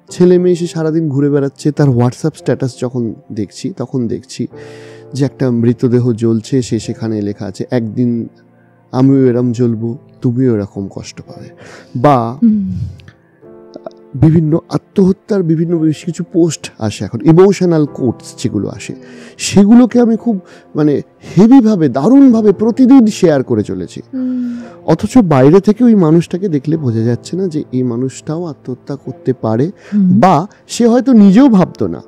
ছেলে মেয়ে এসে সারাদিন ঘুরে বেড়াচ্ছে, তার হোয়াটসঅ্যাপ স্ট্যাটাস যখন দেখছি তখন দেখছি যে একটা মৃতদেহ জ্বলছে, সে সেখানে লেখা আছে একদিন আমিও এরকম জ্বলবো, তুমিও এরকম কষ্ট পাবে। বা বিভিন্ন আত্মহত্যার বিভিন্ন বেশ কিছু পোস্ট আসে এখন, ইমোশনাল কোটস যেগুলো আসে, সেগুলোকে আমি খুব মানে হেভিভাবে, দারুণভাবে প্রতিদিন শেয়ার করে চলেছি। অথচ বাইরে থেকে ওই মানুষটাকে দেখলে বোঝা যাচ্ছে না যে এই মানুষটাও আত্মহত্যা করতে পারে, বা সে হয়তো নিজেও ভাবতো না।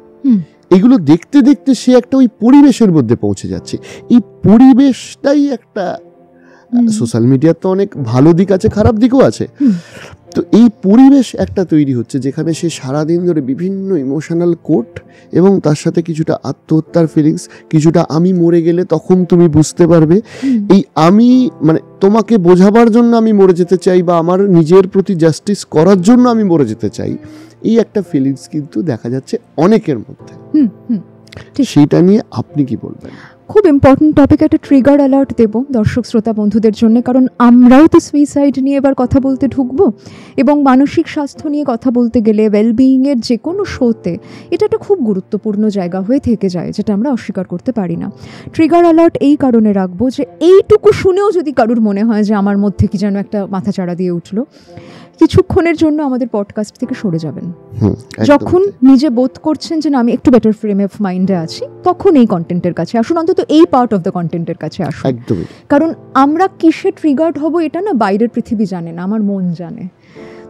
এগুলো দেখতে দেখতে সে একটা ওই পরিবেশের মধ্যে পৌঁছে যাচ্ছে। এই পরিবেশটাই একটা, সোশ্যাল মিডিয়ার তো অনেক ভালো দিক আছে, খারাপ দিকও আছে। তো এই পরিবেশ একটা তৈরি হচ্ছে যেখানে সে সারাদিন ধরে বিভিন্ন ইমোশনাল কোট এবং তার সাথে কিছুটা আত্মহত্যার ফিলিংস, কিছুটা আমি মরে গেলে তখন তুমি বুঝতে পারবে, এই আমি মানে তোমাকে বোঝাবার জন্য আমি মরে যেতে চাই, বা আমার নিজের প্রতি জাস্টিস করার জন্য আমি মরে যেতে চাই, এই একটা ফিলিংস কিন্তু দেখা যাচ্ছে অনেকের মধ্যে। সেইটা নিয়ে আপনি কি বলবেন? খুব ইম্পর্টেন্ট টপিক, একটা ট্রিগার অ্যালার্ট দেব দর্শক শ্রোতা বন্ধুদের জন্য, কারণ আমরাও তো সুইসাইড নিয়ে এবার কথা বলতে ঢুকবো, এবং মানসিক স্বাস্থ্য নিয়ে কথা বলতে গেলে ওয়েলবিইংয়ের যে কোনো শোতে এটা একটা খুব গুরুত্বপূর্ণ জায়গা হয়ে থেকে যায়, যেটা আমরা অস্বীকার করতে পারি না। ট্রিগার অ্যালার্ট এই কারণে রাখবো যে এইটুকু শুনেও যদি কারুর মনে হয় যে আমার মধ্যে কি যেন একটা মাথাচাড়া দিয়ে উঠলো, কিছুক্ষণের জন্য আমাদের পডকাস্ট থেকে সরে যাবেন। যখন নিজে বোধ করছেন যে না আমি একটু বেটার ফ্রেম অফ মাইন্ডে আছি, তখন এই কন্টেন্টের কাছে আসুন, অন্তত এই পার্ট অফ দ্য কন্টেন্টের কাছে আসুন। কারণ আমরা কিসে ট্রিগার্ড হব এটা না বাইরের পৃথিবী জানে না, আমার মন জানে।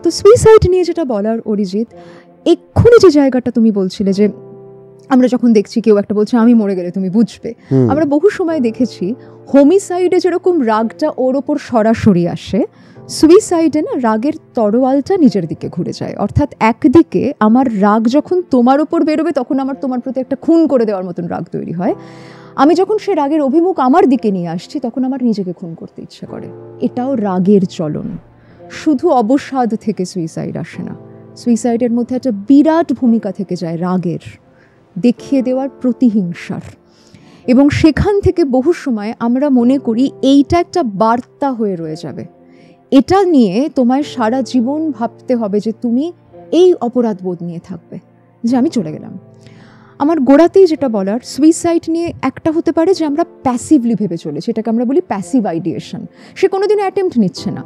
তো সুইসাইড নিয়ে যেটা বলার অরিজিৎ, এক্ষুনি যে জায়গাটা তুমি বলছিলে যে আমরা যখন দেখছি কেউ একটা বলছে আমি মরে গেলে তুমি বুঝবে, আমরা বহু সময় দেখেছি হোমিসাইডে যেরকম রাগটা ওর ওপর সরাসরি আসে, সুইসাইডে না রাগের তরোয়ালটা নিজের দিকে ঘুরে যায়। অর্থাৎ একদিকে আমার রাগ যখন তোমার ওপর বেরোবে তখন আমার তোমার প্রতি একটা খুন করে দেওয়ার মতন রাগ তৈরি হয়। আমি যখন সে রাগের অভিমুখ আমার দিকে নিয়ে আসছি তখন আমার নিজেকে খুন করতে ইচ্ছে করে। এটাও রাগের চলন। শুধু অবসাদ থেকে সুইসাইড আসে না, সুইসাইডের মধ্যে একটা বিরাট ভূমিকা থেকে যায় রাগের, দেখিয়ে দেওয়ার, প্রতিহিংসার। এবং সেখান থেকে বহু সময় আমরা মনে করি এইটা একটা বার্তা হয়ে রয়ে যাবে, এটা নিয়ে তোমায় সারা জীবন ভাবতে হবে যে তুমি এই অপরাধ বোধ নিয়ে থাকবে যে আমি চলে গেলাম। আমার গোড়াতেই যেটা বলার, সুইসাইড নিয়ে একটা হতে পারে যে আমরা প্যাসিভলি ভেবে চলেছি, এটাকে আমরা বলি প্যাসিভ আইডিয়েশন। সে কোনোদিনও অ্যাটেম্প্ট নিচ্ছে না,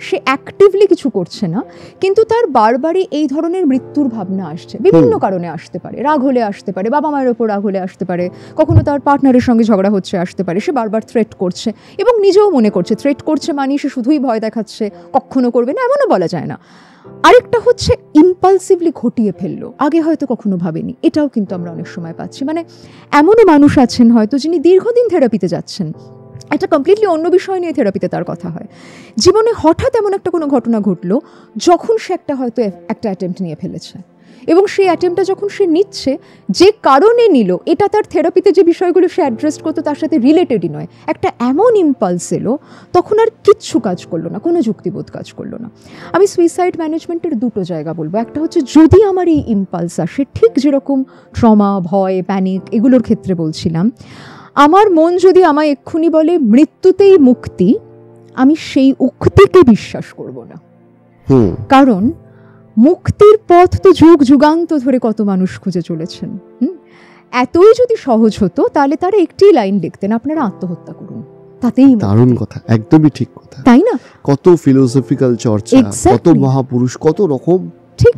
সে অ্যাক্টিভলি কিছু করছে না, কিন্তু তার বারবারই এই ধরনের মৃত্যুর ভাবনা আসছে। বিভিন্ন কারণে আসতে পারে, রাগ হলে আসতে পারে, বাবা মায়ের ওপর রাগ হলে আসতে পারে, কখনো তার পার্টনারের সঙ্গে ঝগড়া হচ্ছে আসতে পারে, সে বারবার থ্রেট করছে এবং নিজেও মনে করছে থ্রেট করছে মানে সে শুধুই ভয় দেখাচ্ছে, কখনো করবে না, এমনও বলা যায় না। আরেকটা হচ্ছে ইম্পালসিভলি ঘটিয়ে ফেললো, আগে হয়তো কখনো ভাবেনি, এটাও কিন্তু আমরা অনেক সময় পাচ্ছি। মানে এমনও মানুষ আছেন হয়তো যিনি দীর্ঘদিন থেরাপিতে যাচ্ছেন, একটা কমপ্লিটলি অন্য বিষয় নিয়ে থেরাপিতে তার কথা হয়, জীবনে হঠাৎ এমন একটা কোনো ঘটনা ঘটলো যখন সে হয়তো একটা অ্যাটেম্প্ট নিয়ে ফেলেছে, এবং সেই অ্যাটেম্পটা যখন সে নিচ্ছে, যে কারণে নিল, এটা তার থেরাপিতে যে বিষয়গুলো সে অ্যাড্রেস করতো তার সাথে রিলেটেডই নয়, একটা এমন ইম্পালস এলো, তখন আর কিচ্ছু কাজ করলো না, কোনো যুক্তিবোধ কাজ করলো না। আমি সুইসাইড ম্যানেজমেন্টের দুটো জায়গা বলবো। একটা হচ্ছে যদি আমার এই ইম্পালস আসে, ঠিক যেরকম ট্রমা, ভয়, প্যানিক এগুলোর ক্ষেত্রে বলছিলাম, আমার মন যদি আমায় এক্ষুনি বলে মৃত্যুতেই মুক্তি, আমি সেই উক্তিকে বিশ্বাস করব না। কারণ মুক্তির পথ তো যুগ যুগান্ত ধরে কত মানুষ খুঁজে চলেছেন। এতই যদি সহজ হতো তাহলে তারা একটি লাইন লিখতেন, আপনারা আত্মহত্যা করুন, তাতেই। দারুণ কথা, একদমই ঠিক কথা, তাই না? কত ফিলোসফিক্যাল চর্চা, কত মহাপুরুষ কত রকম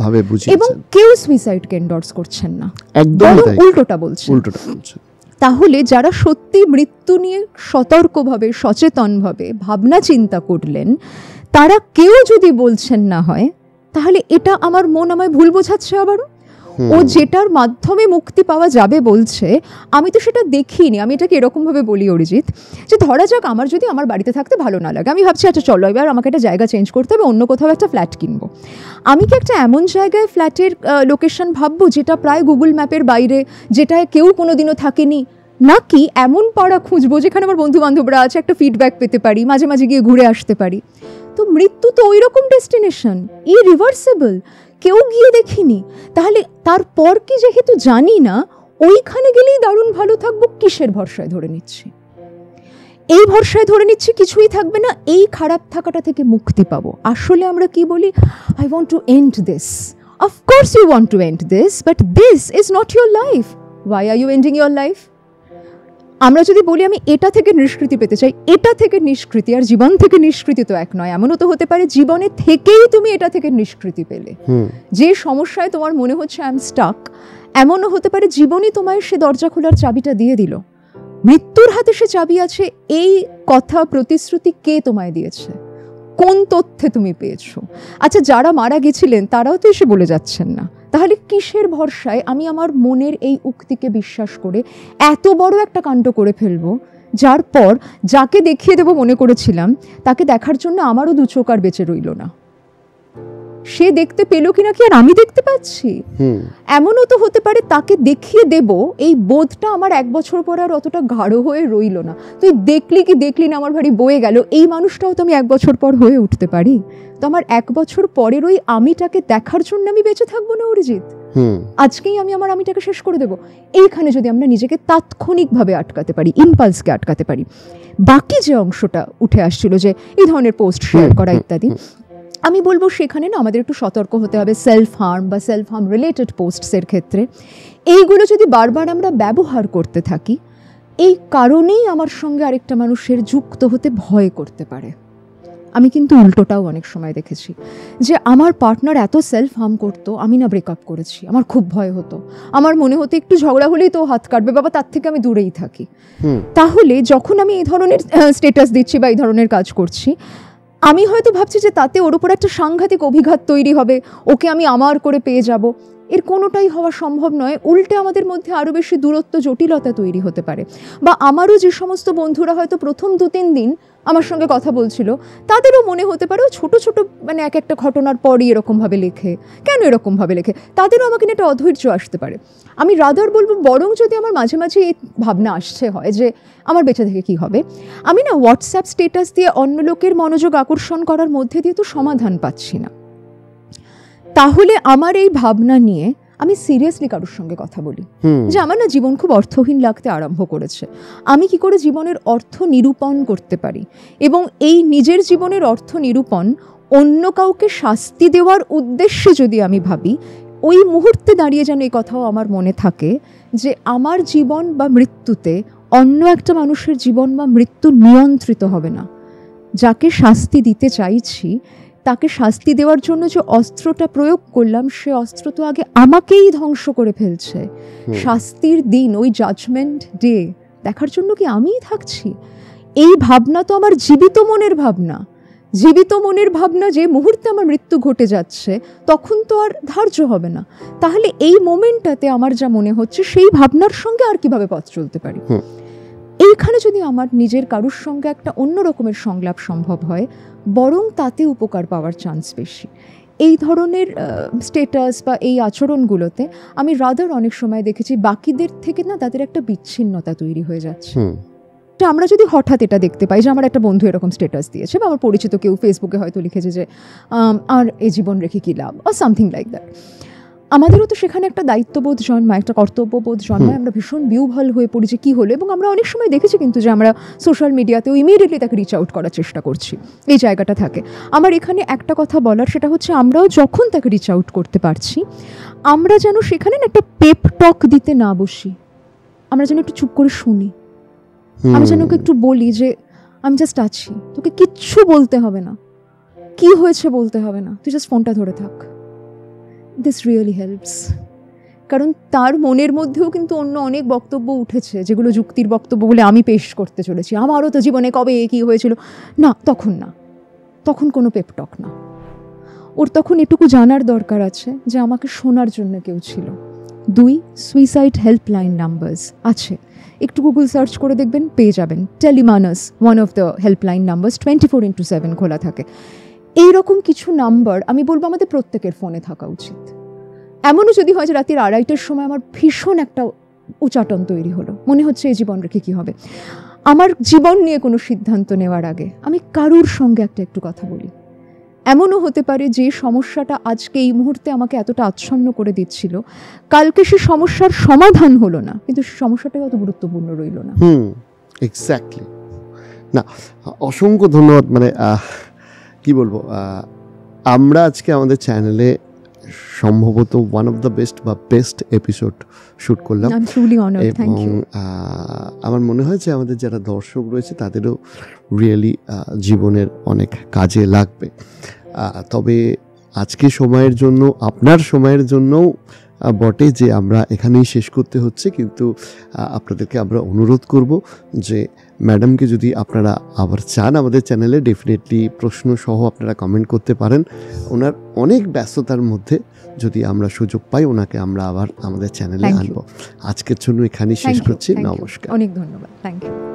ভাবে বুঝিয়েছেন, এবং কেউ সুইসাইডকে এন্ডোর্স করছেন না, একদম উল্টোটা বলছেন। তাহলে যারা সত্যি মৃত্যু নিয়ে সতর্কভাবে, সচেতনভাবে ভাবনা চিন্তা করলেন, তারা কেউ যদি বলছেন না হয়, তাহলে এটা আমার মন আমায় ভুল বোঝাচ্ছে আবারও। ও যেটার মাধ্যমে মুক্তি পাওয়া যাবে বলছে, আমি তো সেটা দেখিনি। আমি এটাকে এরকমভাবে বলি অরিজিৎ, যে ধরা যাক আমার যদি আমার বাড়িতে থাকতে ভালো না লাগে, আমি ভাবছি আচ্ছা চলো এবার আমাকে একটা জায়গা চেঞ্জ করতে হবে, অন্য কোথাও একটা ফ্ল্যাট কিনবো। আমি কি একটা এমন জায়গায় ফ্ল্যাটের লোকেশন ভাববো যেটা প্রায় গুগল ম্যাপের বাইরে, যেটায় কেউ কোনোদিনও থাকেনি, নাকি এমন পাড়া খুঁজবো যেখানে আমার বন্ধু বান্ধবরা আছে, একটা ফিডব্যাক পেতে পারি, মাঝে মাঝে গিয়ে ঘুরে আসতে পারি? তো মৃত্যু তো ওই রকম ডেস্টিনেশন, ইরিভার্সেবল, কেউ গিয়ে দেখিনি। তাহলে তারপর কি যেহেতু জানি না, ওইখানে গেলেই দারুণ ভালো থাকবো, কিসের ভরসায় ধরে নিচ্ছি? এই ভরসায় ধরে নিচ্ছি কিছুই থাকবে না, এই খারাপ থাকাটা থেকে মুক্তি পাবো। আসলে আমরা কি বলি, I want to end this. Of course you want to end this, but this is not your life. Why are you ending your life? আমরা যদি বলি আমি এটা থেকে নিষ্কৃতি পেতে চাই, এটা থেকে নিষ্কৃতি আর জীবন থেকে নিষ্কৃতি তো এক নয়। এমনও তো হতে পারে জীবনে থেকেই তুমি এটা থেকে নিষ্কৃতি পেলে, যে সমস্যায় তোমার মনে হচ্ছে আই এম স্টাক, এমনও হতে পারে জীবনই তোমায় সে দরজা খোলার চাবিটা দিয়ে দিল। মৃত্যুর হাতে সে চাবি আছে, এই কথা প্রতিশ্রুতি কে তোমায় দিয়েছে? কোন তথ্যে তুমি পেয়েছো? আচ্ছা, যারা মারা গেছিলেন তারাও তো এসে বলে যাচ্ছেন না, তাহলে কিসের ভরসায় আমি আমার মনের এই উক্তিকে বিশ্বাস করে এত বড় একটা কাণ্ড করে ফেলবো, যার পর যাকে দেখিয়ে দেবো মনে করেছিলাম, তাকে দেখার জন্য আমারও দু চোখ আর বেঁচে রইল না। সে দেখতে পেল কিনা কি আর আমি দেখতে পাচ্ছি? এমনও তো হতে পারে তাকে দেখিয়ে দেব, এই বোধটা আমার 1 বছর পর আর অতটা গাঢ় হয়ে রইল না। তুই দেখলি কি দেখলি না, আমার ভারী বয়ে গেল, এই মানুষটাও তো আমি 1 বছর পর হয়ে উঠতে পারি। তো আমার 1 বছর পরের ওই আমিটাকে দেখার জন্য আমি বেঁচে থাকবো না অরিজিৎ? আজকেই আমি আমার আমিটাকে শেষ করে দেবো। এইখানে যদি আমরা নিজেকে তাৎক্ষণিকভাবে আটকাতে পারি, ইম্পালসকে আটকাতে পারি, বাকি যে অংশটা উঠে আসছিল যে এই ধরনের পোস্ট শেয়ার করা ইত্যাদি, আমি বলবো সেখানে না আমাদের একটু সতর্ক হতে হবে। সেলফ হার্ম বা সেলফ হার্ম রিলেটেড পোস্টসের ক্ষেত্রে এইগুলো যদি বারবার আমরা ব্যবহার করতে থাকি, এই কারণেই আমার সঙ্গে আরেকটা মানুষের যুক্ত হতে ভয় করতে পারে। আমি কিন্তু উল্টোটাও অনেক সময় দেখেছি, যে আমার পার্টনার এত সেলফ হার্ম করতো, আমি না ব্রেকআপ করেছি, আমার খুব ভয় হতো, আমার মনে হতো একটু ঝগড়া হলেই তো হাত কাটবে, বাবা তার থেকে আমি দূরেই থাকি। তাহলে যখন আমি এই ধরনের স্ট্যাটাস দিচ্ছি বা এই ধরনের কাজ করছি, আমি হয়তো ভাবছি যে তাতে ওর উপর একটা সাংঘাতিক অভিঘাত তৈরি হবে, ওকে আমি আমার করে পেয়ে যাব। এর কোনোটাই হওয়া সম্ভব নয়। উল্টে আমাদের মধ্যে আরও বেশি দূরত্ব, জটিলতা তৈরি হতে পারে। বা আমারও যে সমস্ত বন্ধুরা হয়তো প্রথম 2-3 দিন আমার সঙ্গে কথা বলছিল, তাদেরও মনে হতে পারে ও ছোটো ছোটো মানে এক একটা ঘটনার পরই এরকমভাবে লেখে, কেন এরকমভাবে লেখে, তাদেরও আমাকে নিয়ে একটা অধৈর্য আসতে পারে। আমি রাদার বলবো, বরং যদি আমার মাঝে মাঝে এই ভাবনা আসছে হয় যে আমার বেঁচে থেকে কী হবে, আমি না হোয়াটসঅ্যাপ স্টেটাস দিয়ে অন্য লোকের মনোযোগ আকর্ষণ করার মধ্যে দিয়ে তো সমাধান পাচ্ছি না। তাহলে আমার এই ভাবনা নিয়ে আমি সিরিয়াসলি কারোর সঙ্গে কথা বলি যে আমার না জীবন খুব অর্থহীন লাগতে আরম্ভ করেছে, আমি কি করে জীবনের অর্থ নিরূপণ করতে পারি, এবং এই নিজের জীবনের অর্থ নিরূপণ অন্য কাউকে শাস্তি দেওয়ার উদ্দেশ্যে যদি আমি ভাবি, ওই মুহূর্তে দাঁড়িয়ে যেন এই কথাও আমার মনে থাকে যে আমার জীবন বা মৃত্যুতে অন্য একটা মানুষের জীবন বা মৃত্যু নিয়ন্ত্রিত হবে না, যাকে শাস্তি দিতে চাইছি তাকে শাস্তি দেওয়ার জন্য যে অস্ত্রটা প্রয়োগ করলাম, সে অস্ত্র তো আগে আমাকেই ধ্বংস করে ফেলছে। শাস্তির দিন, ওই জাজমেন্ট ডে দেখার জন্য কি আমিই থাকছি? এই ভাবনা তো আমার জীবিত মনের ভাবনা। জীবিত মনের ভাবনা যে মুহূর্তে আমার মৃত্যু ঘটে যাচ্ছে তখন তো আর ধার্য হবে না। তাহলে এই মোমেন্টটাতে আমার যা মনে হচ্ছে সেই ভাবনার সঙ্গে আর কিভাবে পথ চলতে পারি? এইখানে যদি আমার নিজের কারুর সঙ্গে একটা অন্য রকমের সংলাপ সম্ভব হয়, বরং তাতে উপকার পাওয়ার চান্স বেশি। এই ধরনের স্টেটাস বা এই আচরণগুলোতে আমি রাদার অনেক সময় দেখেছি বাকিদের থেকে না তাদের একটা বিচ্ছিন্নতা তৈরি হয়ে যাচ্ছে। আমরা যদি হঠাৎ এটা দেখতে পাই যে আমার একটা বন্ধু এরকম স্ট্যাটাস দিয়েছে, বা আমার পরিচিত কেউ ফেসবুকে হয়তো লিখেছে যে আর এই জীবন রেখে কী লাভ, আর সামথিং লাইক দ্যাট, আমাদেরও তো সেখানে একটা দায়িত্ববোধ জন্মায়, একটা কর্তব্যবোধ জন্মায়। আমরা ভীষণ বিহ্বল হয়ে পড়ি যে কী হলো। এবং আমরা অনেক সময় দেখেছি কিন্তু যে আমরা সোশ্যাল মিডিয়াতেও ইমিডিয়েটলি তাকে রিচ আউট করার চেষ্টা করছি, এই জায়গাটা থাকে। আমার এখানে একটা কথা বলার, সেটা হচ্ছে আমরাও যখন তাকে রিচ আউট করতে পারছি, আমরা যেন সেখানে একটা পেপ টক দিতে না বসি, আমরা যেন একটু চুপ করে শুনি। আমি যেন ওকে একটু বলি যে আমি জাস্ট আছি, তোকে কিচ্ছু বলতে হবে না, কি হয়েছে বলতে হবে না, তুই জাস্ট ফোনটা ধরে থাক। This really helps. কারণ তার মনের মধ্যেও কিন্তু অন্য অনেক বক্তব্য উঠেছে যেগুলো যুক্তির বক্তব্য বলে আমি পেশ করতে চলেছি, আমারও তো জীবনে কবে কী হয়েছিল। না, তখন কোনো পেপটক না। ওর তখন এটুকু জানার দরকার আছে যে আমাকে শোনার জন্য কেউ ছিল। 2 সুইসাইড হেল্পলাইন নাম্বারস আছে, একটু গুগল সার্চ করে দেখবেন, পেয়ে যাবেন। Tele MANAS one of the helpline numbers, 24/7 খোলা থাকে। এইরকম কিছু নাম্বার আমি বলবো আমাদের প্রত্যেকের ফোনে থাকা উচিত। এমনও যদি হয় যে রাতের 2:30টার সময় আমার ভীষণ একটা উচাটন তৈরি হলো, মনে হচ্ছে এই জীবন রেখে কী হবে, আমার জীবন নিয়ে কোনো সিদ্ধান্ত নেওয়ার আগে আমি কারুর সঙ্গে একটু কথা বলি। এমনও হতে পারে যে সমস্যাটা আজকে এই মুহূর্তে আমাকে এতটা আচ্ছন্ন করে দিচ্ছিল, কালকে সে সমস্যার সমাধান হলো না, কিন্তু সমস্যাটাই অত গুরুত্বপূর্ণ রইল না। এক্স্যাক্টলি। না, অসংখ্য ধন্যবাদ। মানে কি বলবো, আমরা আজকে আমাদের চ্যানেলে সম্ভবত one of the best episode shoot করলাম, এবং আমার মনে হয় যে আমাদের যারা দর্শক রয়েছে তাদেরও রিয়েলি জীবনের অনেক কাজে লাগবে। তবে আজকে সময়ের জন্য, আপনার সময়ের জন্যও বটে যে আমরা এখানেই শেষ করতে হচ্ছে, কিন্তু আপনাদেরকে আমরা অনুরোধ করব যে ম্যাডামকে যদি আপনারা আবার চান আমাদের চ্যানেলে, ডেফিনেটলি প্রশ্ন সহ আপনারা কমেন্ট করতে পারেন। ওনার অনেক ব্যস্ততার মধ্যে যদি আমরা সুযোগ পাই, ওনাকে আমরা আবার আমাদের চ্যানেলে আনবো। আজকের জন্য এখানেই শেষ করছি। নমস্কার, অনেক ধন্যবাদ, থ্যাংক ইউ।